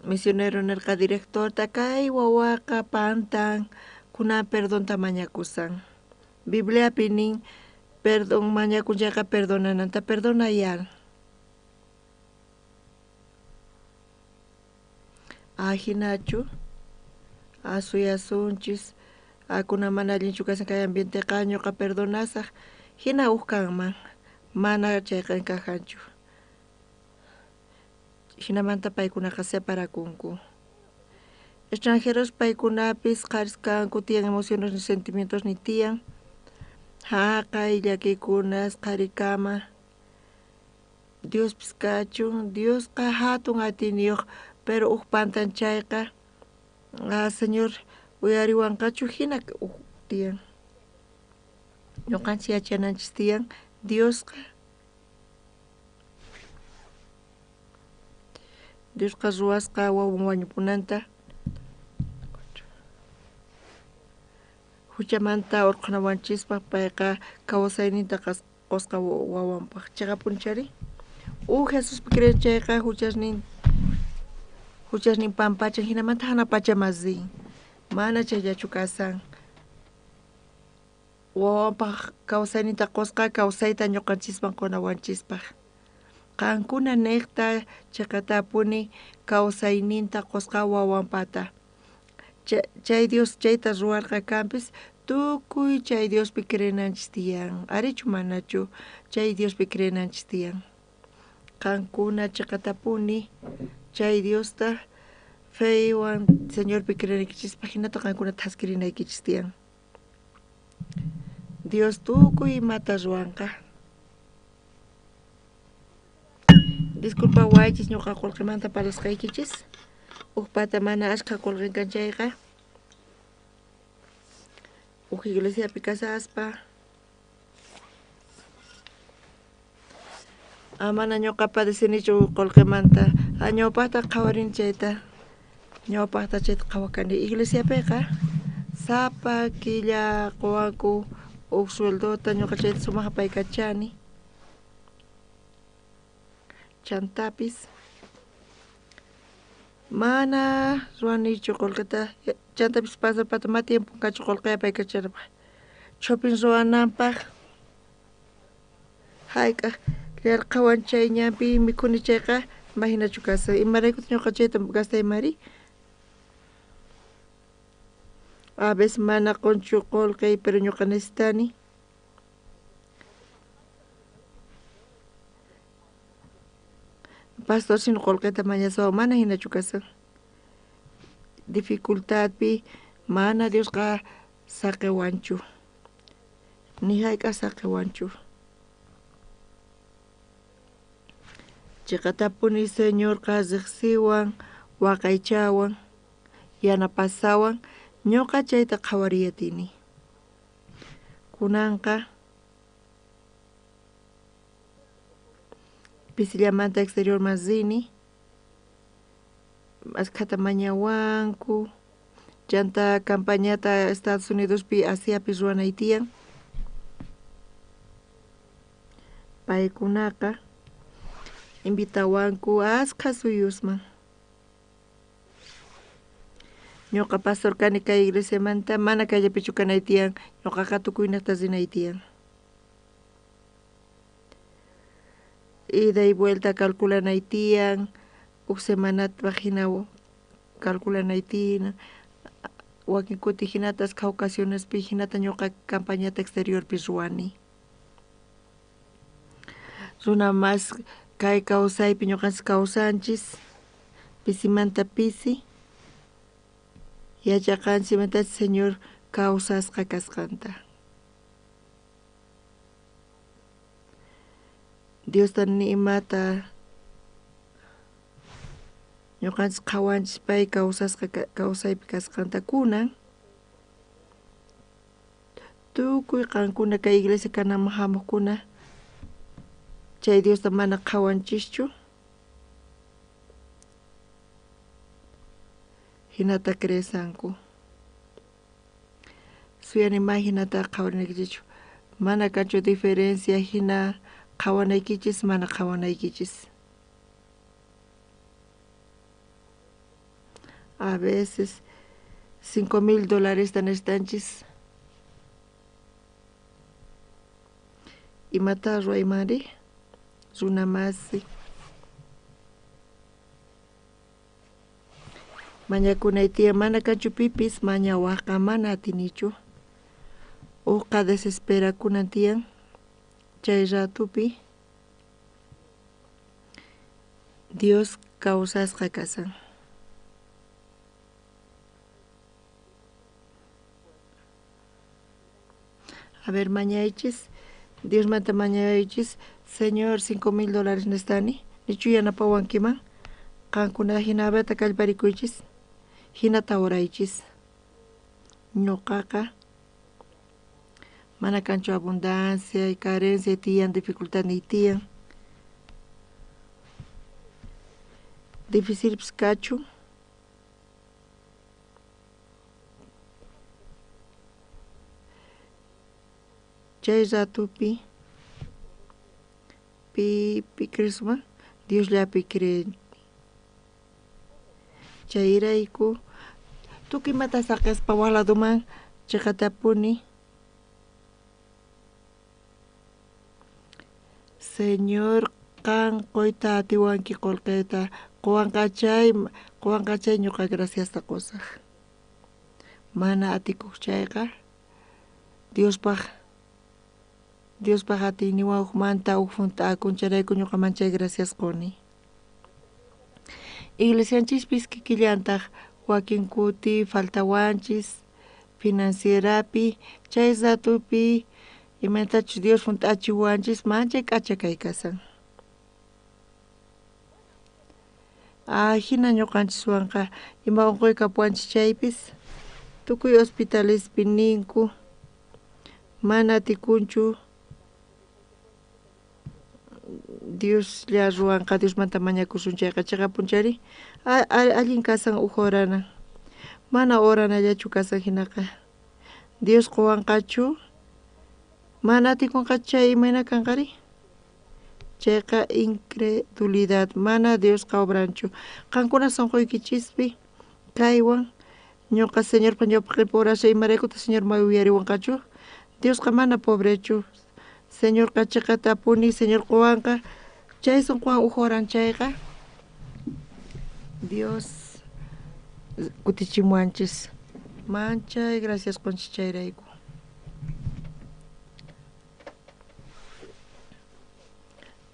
misionero nirqa directorta kay wawaqa pantan kunan perdonta mañakusan Bibliapi nin perdón mañakunchayqa perdonananta perdonayar hinachu suyasunchis kunan mana allinchu kasan kay ambienteqa ñuqa perdonasaq hina kanman mana chayqa encajanchu. Hinamanta paykunaqa separakunku. Extranjeros paykunapis qariskanku tiyan emociones ni sentimientos ni tiyan. Haqay llakikunas qarikama. Dios piskachun, Dios hatun atiniyuq, pero pantanchayqa Señor uyariwanqachu hina tiyan. Ñuqanchik yachananchis tiyan Diosqa ruwasqa wawan wañukunanta huchamanta urqanawanchispa payqa kawsayninta qosqa wawanpaq chayqa punchari Jesuspi creenchayqa huchasnin pampachan hinamanta hana pachamasin mana chayllachu kasan wawanpaq kawsayninta qosqa kawsayta ñuqanchisman kunawanchispaq qankuna niqta chayqa tapuni kawsayninta qosqa wawanpata chay Dios chayta ruwarqa kanpis tukuy chay Diospi creenanchis tiyan arichu manachu chay Diospi creenanchis tiyan qankuna chayqa tapuni chay Diosta feywan Señorpi creenaykichispa hinata qankunata hask'rinaykichis tiyan Dios tukuy imata ruwanqa disculpa waychis ñuqa qullqimanta parasqaykichis pata mana ashka qullqinkanchayqa iglesiapi kasaspa mana ñuqa padecinichu qullqimanta ñawpaqta qhawarini chayta ñawpaqta chayta qhawakani iglesiapiqa sapa killa quwanku sueldota ñuqa chayta sumaq paykachani chantapis mana ruwanichu qullqita chantapis pasapata ma tiempo kachu qullqiya paykachanapaq chupin ruwananpaq hayk'a llarqawan chay ñanpi mikhuni chayqa imaginachu kasan imaraykutaq ñuqa chayta gastaymari a veces mana qunchu qullqi pero ñuqa necesitani pastor sino qullqita mañasawan mana hinachu kasan dificultadpi mana Diosqa saqiwanchu ni hayk'a saqiwanchu chayqa tapuni Señorqa riqsiwan waqaychawan yanapasawan ñuqa chayta qhawariyatini kunanqa pisillamanta exterior masini ashkhata mañawanku chanta campañata Estados Unidospi Asiapi ruwanay tiyan paykunaqa invitawanku ashkha suyusman ñuqa pastor kani kay iglesiamanta mana kayllapichu kanay tiyan ñuqaqa tukuynata rinay tiyan ida y vuelta calculanay tiyan semanatapaq hina calculanay tiyan wakin kuti hinata ashkha ocasionespi hinata ñuqa campañata exteriorpi ruwani runa mas kay kawsaypi ñuqanchik kawsanchis pisimanta pisi yachaqanchikmanta Señor kawsasqa kasqanta Diosta ni imata ñuqanchik qhawanchis pay kawsasqa kawsaypi kasqanta kunan tukuy qankuna kay iglesia kanaman hamuqkuna chay Diosta mana qhawanchischu hinata creesanku suyanima hinata qhawarinaykichu mana kanchu diferencia hina qhawanaykichis mana qhawanaykichis a veces $5,000 necesitanchis imata ruwaymari runa masi mañakunay tiyan mana kanchu pipis mañawaqqa mana atinichu uqa desesperakunan tiyan chay ratupi Dios kawsasqa kasan. A ver, mañaychis, Dios manta mañaychis, Señor, $5,000 nestani, nichu yanapawankiman, qankuna hinabata kallparikuychis, hinata oraychis. Ñuqaqa mana kanchu abundancia y carencia tiyan, dificultad ni tiyan. Difícil kachu. Chay ratupi pi crisma Dios llapi creen. Chayrayku tukimata saqaspa waladuman chaqatapuni. Señor, qan qoyta atiwanki qolqayta quwanqachay ñuqa graciasta qusaq. Mana atikuq chayqa Diospaq atiyniwan hukmanta ufunta akunchayku ñuqa manchay gracias quni. Iglesianchispis kikillantaq wakin kuti faltawanchis financierapi chay ratupi imatachus Dios funta achiwanchis manchay k'acha kaykasan. Hina ñuqanchikwanqa ima unquyqa puwanchis chaypis tukuy hospitalespi ninku mana atikunchu Dioslla ruwanqa Diosmanta mañakusun chayqa chayqa punchari allin kasan uhorana mana oranallachu kasan hinaqa Dios quwanqachu mana atikunqa chay imayna kanqari chayqa incredulidad mana Diosqa obranchu qankuna sunquykichispi kaywan ñuqa Señorpa ñawpaq urashay imaraykuta Señor may uyariwanqachu Diosqa mana pobrechu Señor chayqa tapuni Señor quwanqa chay sunquwan ujoran chayqa Dios kutichimuanchis manchay gracias qunchis chayrayku.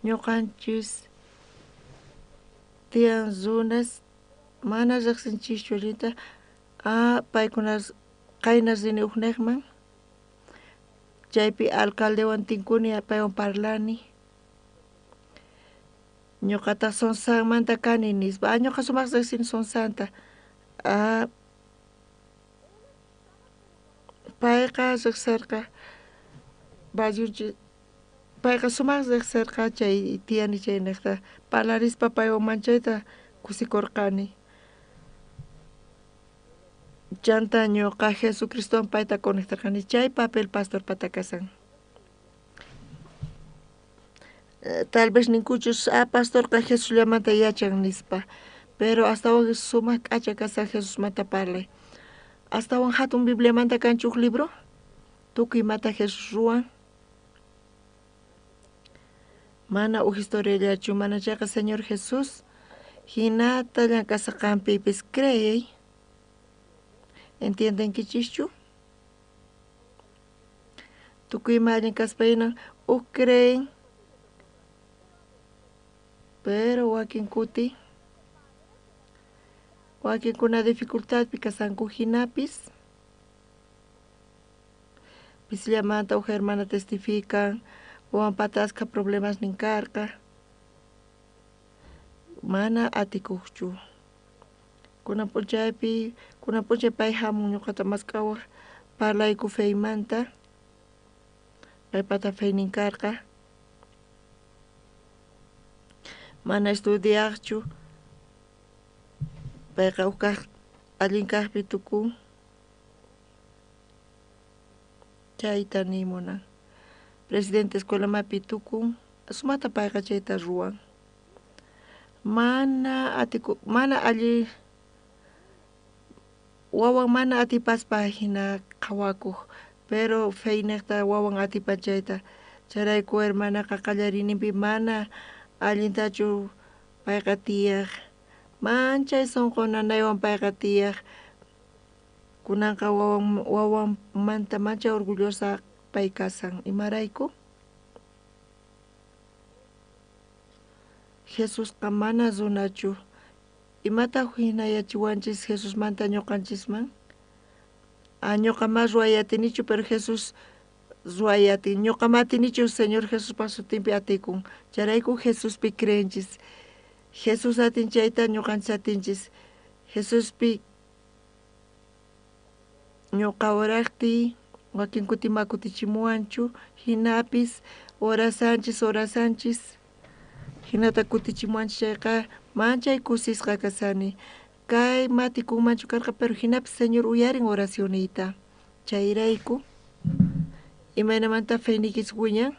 Ñuqanchis tiyan runas mana riqsinchischu allinta paykuna qayna rini hukniyman chaypi alcaldewan tinkuni paywan parlani ñuqataq Sonsanmanta kani nispa ñuqa sumaq riqsini Sonsanta payqa riqsirqa Bayunchis payqa sumaq riqsirqa chay tiyani chay niqta parlarispa paywan manchayta kusikurqani chanta ñuqa Jesucristowan payta conectarqani chay papel pastor pata kasan. Tal vez ninkuchus pastorqa Jesusllamanta yachan nispa pero astawan sumaq k'acha kasan Jesusmanta parlay astawan hatun Bibliamanta kanchu huk libro tukuymata Jesus ruwan mana huk historiallachu mana chayqa Señor Jesus hinata llank'asaqanpipis creyay entiendenkichischu tukuyma allin kaspayna huk creen pero wakin kuti wakinkuna dificultadpi kasanku hinapis pisllamanta huk hermana testifican wawan patasqa problemas ninkarqa mana atikuqchu kunan punchaypi pay hamun ñuqata maskawaq parlayku feymanta paypata fey ninkarqa mana estudiaqchu payqa huk kaq allin kaqpi tukun chayta nimunan presidente escuelamapi tukun sumaqta payqa chayta ruwan mana alli wawan mana atipaspa hina qhawakuq pero fey niqta wawan atipan chayta chayrayku hermanaqa qallariyninpi mana allintachu payqa tiyaq manchay sunqu nanaywan payqa tiyaq kunanqa wawanmanta manchay orgullosa pay kasan imarayku Jesus kamana zunachu. Imata hinayachiwanchis Jesus manta ñuqanchisman. Ñuqa mas ruayatinichu pero Jesus ruayati. Ñuqa matinichu Señor Jesus pasutimpi atikun. Charayku Jesus pi creenchis. Jesus atinchayta ñuqanchis atinchis. Jesus pi ñuqa oraqti wakin kutima kutichimuanchu hinapis orasanchis hinata kutichimuanchis chayqa manchay kusisqa kasani kay matikunmanchu karqa pero hinapis Señor uyarin oracionita chayrayku imaynamanta feynikichik wiñan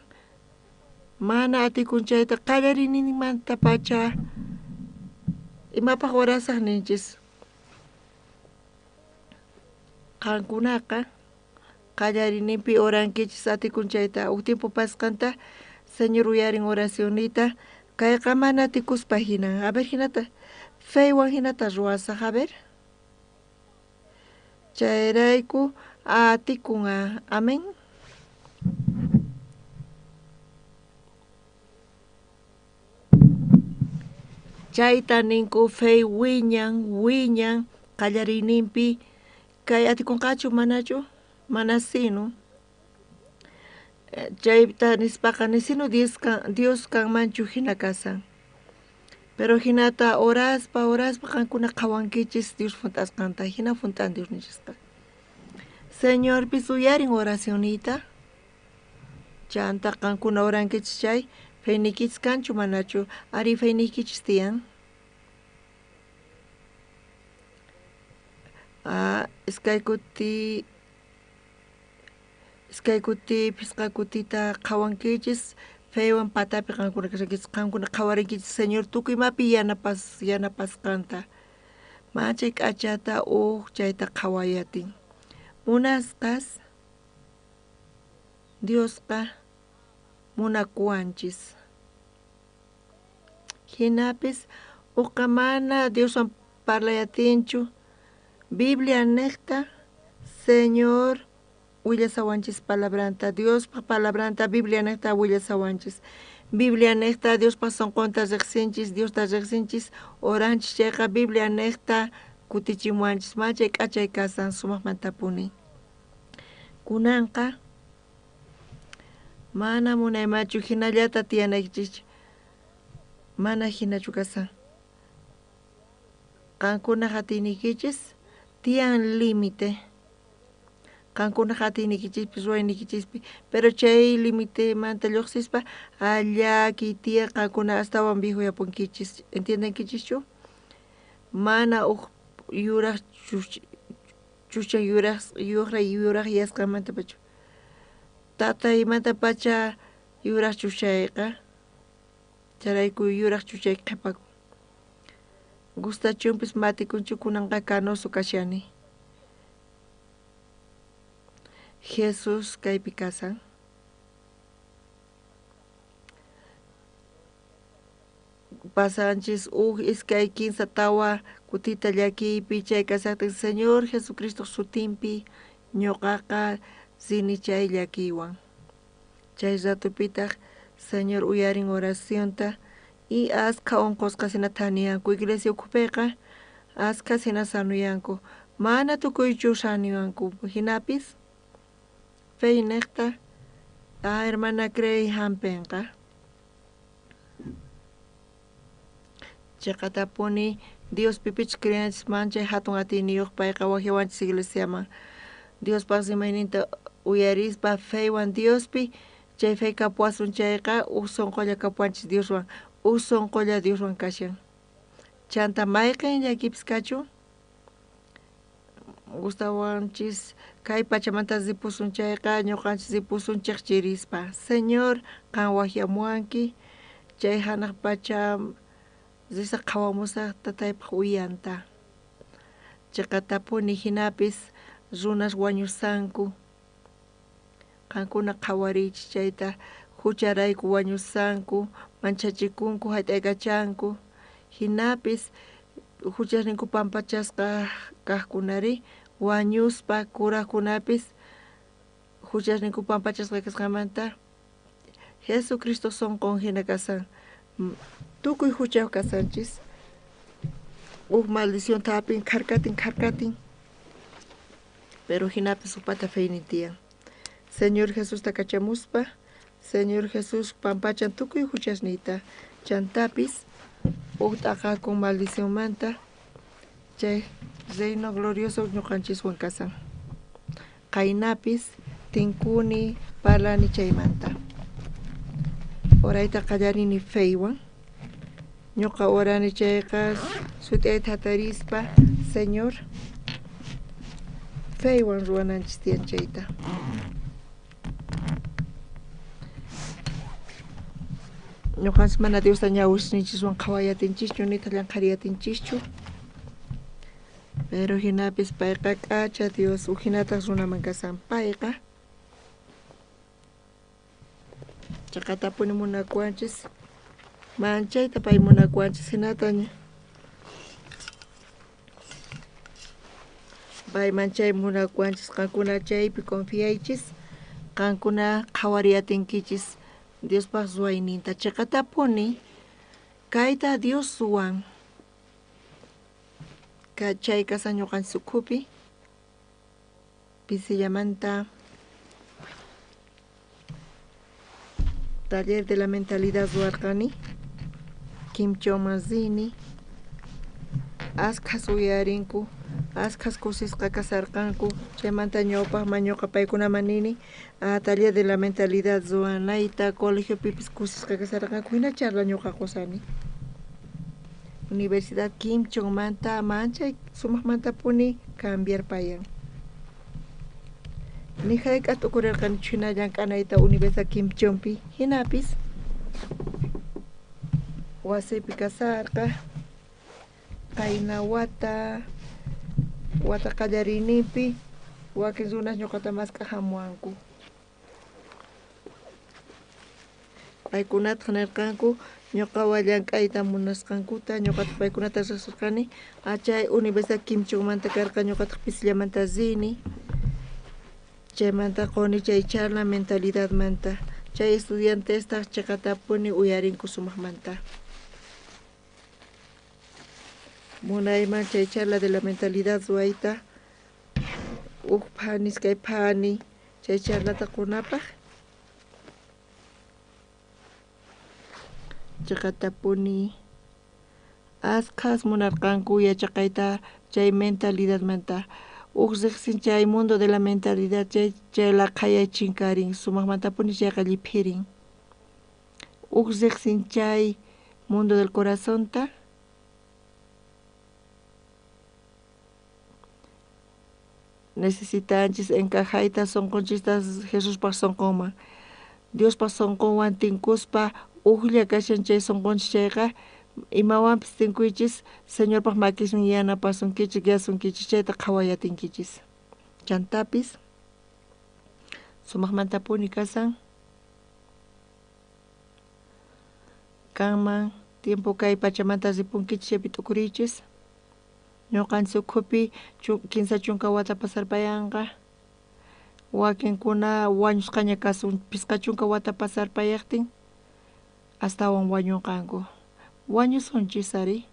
mana atikun chayta qallarinimanta pacha imapaq orasaq ninchis qankunaqa qallarinipi orankichis atikun chayta uk tiempo pasqanta Señor uyarin oracionita kayqa mana atikuspa hina a ver hinata feywan hinata ruwasaq a ver chayrayku atikun amén. Chayta ninku fey wiñan qallariyninpi kay atikunqachu manachu mana sinu chayta nispaqa nisinu Dios kanmanchu hina kasan pero hinata oraspa qankuna qhawankichis Dios funtasqanta hina funtan Dios nishisqa Señor pis uyarin oracionita chanta qankuna orankichis chay feynikichis kanchu manachu ari feynikichis tiyan iskay kuti pisqa kutita qhawankichis feywan patapi qankuna kashankichis qankuna qhawarinkichis Señor tukuymapi yanapasqanta machay k'achata chayta qhawayatin munasqas Diosqa munakuanchis hinapis uqa mana Dioswan parlayatinchu Biblia niqta Señor willasawanchis palabranta Diospa palabranta Biblia niqta willasawanchis Biblia niqta Diospa sunqunta riqsinchis Diosta riqsinchis oranchis chayqa Biblia niqta kutichimuanchis machay k'achay kasan sumaqmantapuni kunanqa mana munaymachu hinallata tiyanaykichis mana hinachu kasan qankuna hatiynikichis tiyan límite qankuna hatiynikichispis ruwaynikichispi pero chay límite manta lluqsispa allaki tiyan qankuna astawan viejuyapunkichis entiendenkichischu mana yuraq chuchaq yuraq yasqamantapachu tataymanta pacha yuraq chuchayqa charayku yuraq chuchay qhipakun gustachunpis matikunchu kunanqa kanoso kashani Jesus kaypi kasan pasanchis iskay 15 tawa kutita llakiypi chay kasaqtin Señor Jesucristo sutinpi ñuqaqa sinichay llakiywan chay ratupitaq Señor uyarin oracionta y aska unqusqa sina thaniyanku iglesia ukhupiqa aska sina sanuyanku mana tukuychu saniwanku hinapis fey niqta hermana crey hampenqa chaqatapuni Dios pipichis crianchis manchay hatun atiniyuq payqa wajiwanchis iglesiaman Dios paqsimayninta uyarispa feywan Diospi chay fey kapuasun chayqa sunqulla kapuanchis Dioswan sunqulla Dioswan kashan chanta mayqin llakipis kachu gustawanchis kay pachamanta zipusun chayqa ñuqanchis zipusunchik chirispa Señor qan waqyamuwanki chay hanaq pacha risaq qhawamusaq tataypaq uyanta chaqatapuni hinapis runas wañusanku qankuna qhawariychis chayta hucharayku wañusanku manchachikunku hayt'aykachanku hinapis hucharninku pampachasqa kaqkunari wañuspa kuraqkunapis hucharninku pampachasqa kasqamanta Jesucristo sunqun hina kasan tukuy huchaw kasanchis maldición tapin karkatin pero hinapis upata feynitian Señor Jesús takachamuspa Señor Jesús pampachan tukuy huchasnita chantapis utaka con maldición manta chay reino glorioso ñuqanchiswan kasan kaynapis tinkuni parlani chaymanta orayta qallarini feywan ñuqa orani chayqa sut'ayta hatarispa Señor feywan ruwananchis tiyan chayta ñuqanchis mana Diosta ñawishninchiswan qhawayatinchikchu nita llanqhariyatinchikchu pero hinapis payqa k'acha Dios uhinatas runaman kasan payqa chaqatapuni munakuanchis manchayta pay munakuanchis hinataña pay manchay munakuanchis qankuna chaypi confiaychis qankuna qhawariyatinkichis Diospaq ruwayninta chaqatapuni kayta Dioswan chay kasan ñuqanchis ukhupi pisillamanta taller de la mentalidad ruwarqani Kimchoma Zini askhas uyarinku askhas kusisqa kasarqanku chaymanta ñawpaqman ñuqa paykunaman nini taller de la mentalidad ruwanayta colegio pipis kusisqa kasarqanku hina charla ñuqa qusani Universidad Kimchomanta manchay sumaqmantapuni cambiar payan nihayk'at ukurirqanichu hina llank'anayta Universidad Kimchompi hinapis wasipi kasarqa qayna wata qallarinipi wakin runas ñuqata masqa hamuwanku paykunata nirqanku ñuqawan llank'ayta munasqankuta ñuqata paykunata riqsirqani chay Universidad Kimchomanta karqa ñuqata pisillamanta Zini chaymanta quni chay charla mentalidad manta chay estudiantesta chaqatapuni uyarinku sumaqmanta munayman chay charla de la mentalidad ruwayta pani kay pani chay charlata qunapaq chaqatapuni askhas munarqanku yachaqayta chay mentalidad manta riqsin chay mundo de la mentalidad chay laqhayay chinkarin sumaqmantapuni chayqa lliphirin riqsin chay mundo del corazonta necesitanchis encajayta sonqonchistas Jesuspaq sonqonman Diospaq sonqonwan tinkuspa uqlla kashan chay sonqonchis chayqa imawanpis tinkuychis Señorpaq makismin yanapasunkichis guiasunkichis chayta qhawayatinkichis chantapis sumaqmantapuni kasan kanman tiempo kay pachamanta ripunkichis chaypi tukuriychis ñuqanchis ukhupi 15 chunka wata pasarpayanqa wakinkuna wañusqaña kasun pishqa chunka wata pasarpayaqtin astawan wañunqanku wañusunchis ari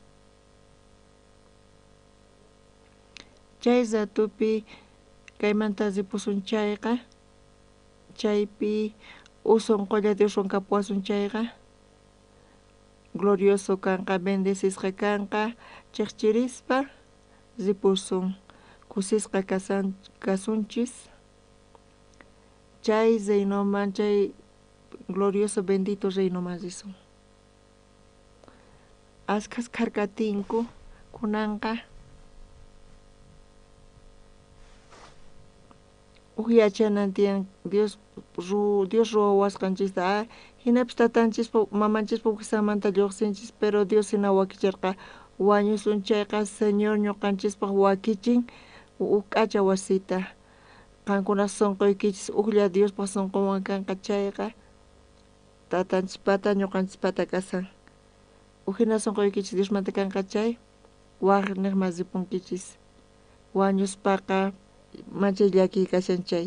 chay ratupi kaymanta ripusun chayqa chaypi usunqulla Dioswan kapuwasun chayqa glorioso kanqa bendecishqa kanqa chiqchirispa ripusun kusisqa kasunchis chay reinoman chay glorioso bendito reinoman risun askhas karkatinku kunanqa uyachanan tiyan Dios ruwawasqanchista hinapis tatanchis mamanchispa uksamanta lluqsinchis pero Dios hina wakicharqa wañusun chayqa Señor ñuqanchispaq wakichin k'acha wasita qankuna sunquykichis uqlla Diospaq sunqunwan kanqa chayqa tatanchispata ñuqanchispata kasan hina sunquykichis Diosmanta kanqa chay waqniqman ripunkichis wañuspaqa manchay llaki kashan chay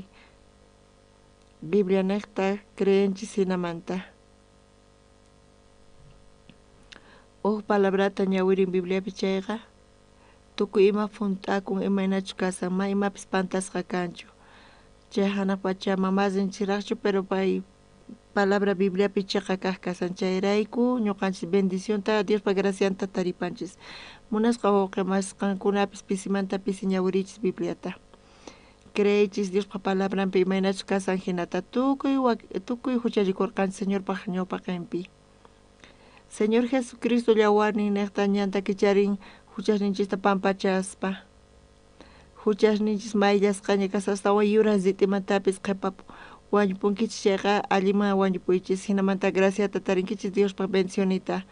Biblia niqta creenchis hinamanta palabrata ñawirin Bibliapi chayqa tukuy ima funtakun imaynachu kasanma imapis pantasqa kanchu chay hanaq pachama masinchiraqchu pero pay palabra Bibliapi chayqa kaq kasan chayrayku ñuqanchis bendicionta Diospa gracianta taripanchis munasqa wawqimas qankunapis pisimanta pisi ñawirichis Bibliata creychis Diospa palabranpi imaynachu kasan hinata tukuy hucharikurqanchis Señorpaq ñawpaqinpi Señor Jesucristo llawarnin niqta ñanta kicharin huchasninchista pampachaspa huchasninchis mayllasqaña kasastawan yuras ditimantapis qhipapu wañupunkichis chayqa alliman wañupuychis hinamanta graciata tarinkichis Diospa bendicionita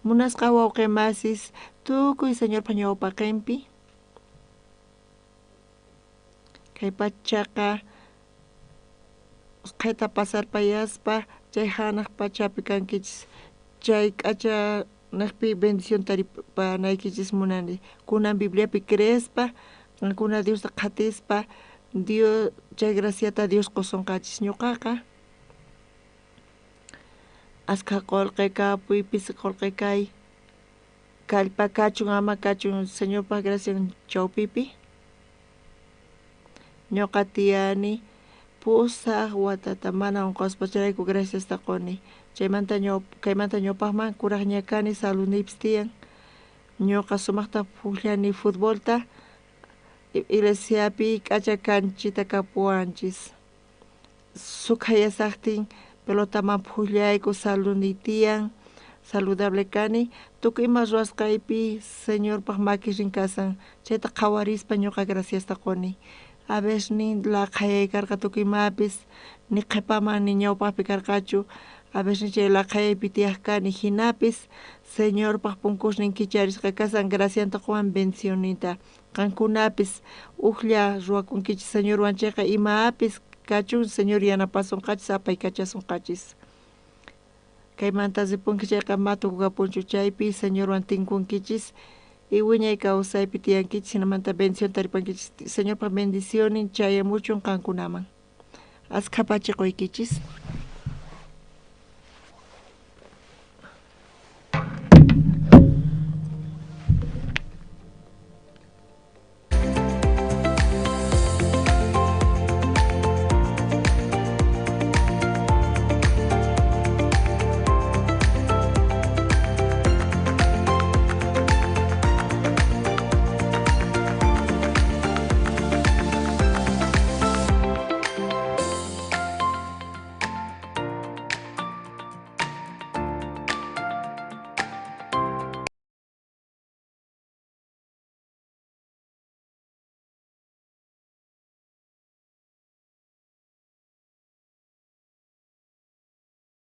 munasqa wawqimasis tukuy Señorpa ñawpaqinpi kay pachaqa qheta pasarpayaspa chay hanaq pachapi kankichis chay k'acha niqpi bendición taripanaykichis munani kunan Bibliapi creespa qankuna Diosta qatispa Dios chay graciata Dios qusunqachis ñuqaqa askha qullqi kapuy pisi qullqi kay kallpa kachun ama kachun Señorpa gracian chawpipi ñuqa tiyani pusaq watata mana unquspa chayrayku graciasta quni kaymanta ñawpaqman kuraq ña kani saludniypis tiyan ñuqa sumaqta pukllayani futbolta iglesiapi k'acha canchita kapuwanchis suqayasaqtin pelotaman pukllayku saludniy tiyan saludable kani tukuy ima ruwasqaypi Señorpaq makirin kasan chayta qhawarispa ñuqa graciasta quni a veces nin laqhay karqa tukuymapis ni qhipaman ni ñawpaqpi karqachu a veces chay laqhaypi tiyaq kani hinapis Señorpaq punkushnin kicharisqa kasan gracianta quwan bendicionita qankunapis uqlla ruwakunkichis Señorwan chayqa imapis kachun Señor yanapasunqachis apaykachasunqachis kaymanta ripunki chayqa matukukapunchu chaypi Señorwan tinkunkichis y wiñay kawsaypi tiyankichis hinamanta bendición taripankichis Señorpa bendicionin chayamuchun qankunaman askha pachiquykichis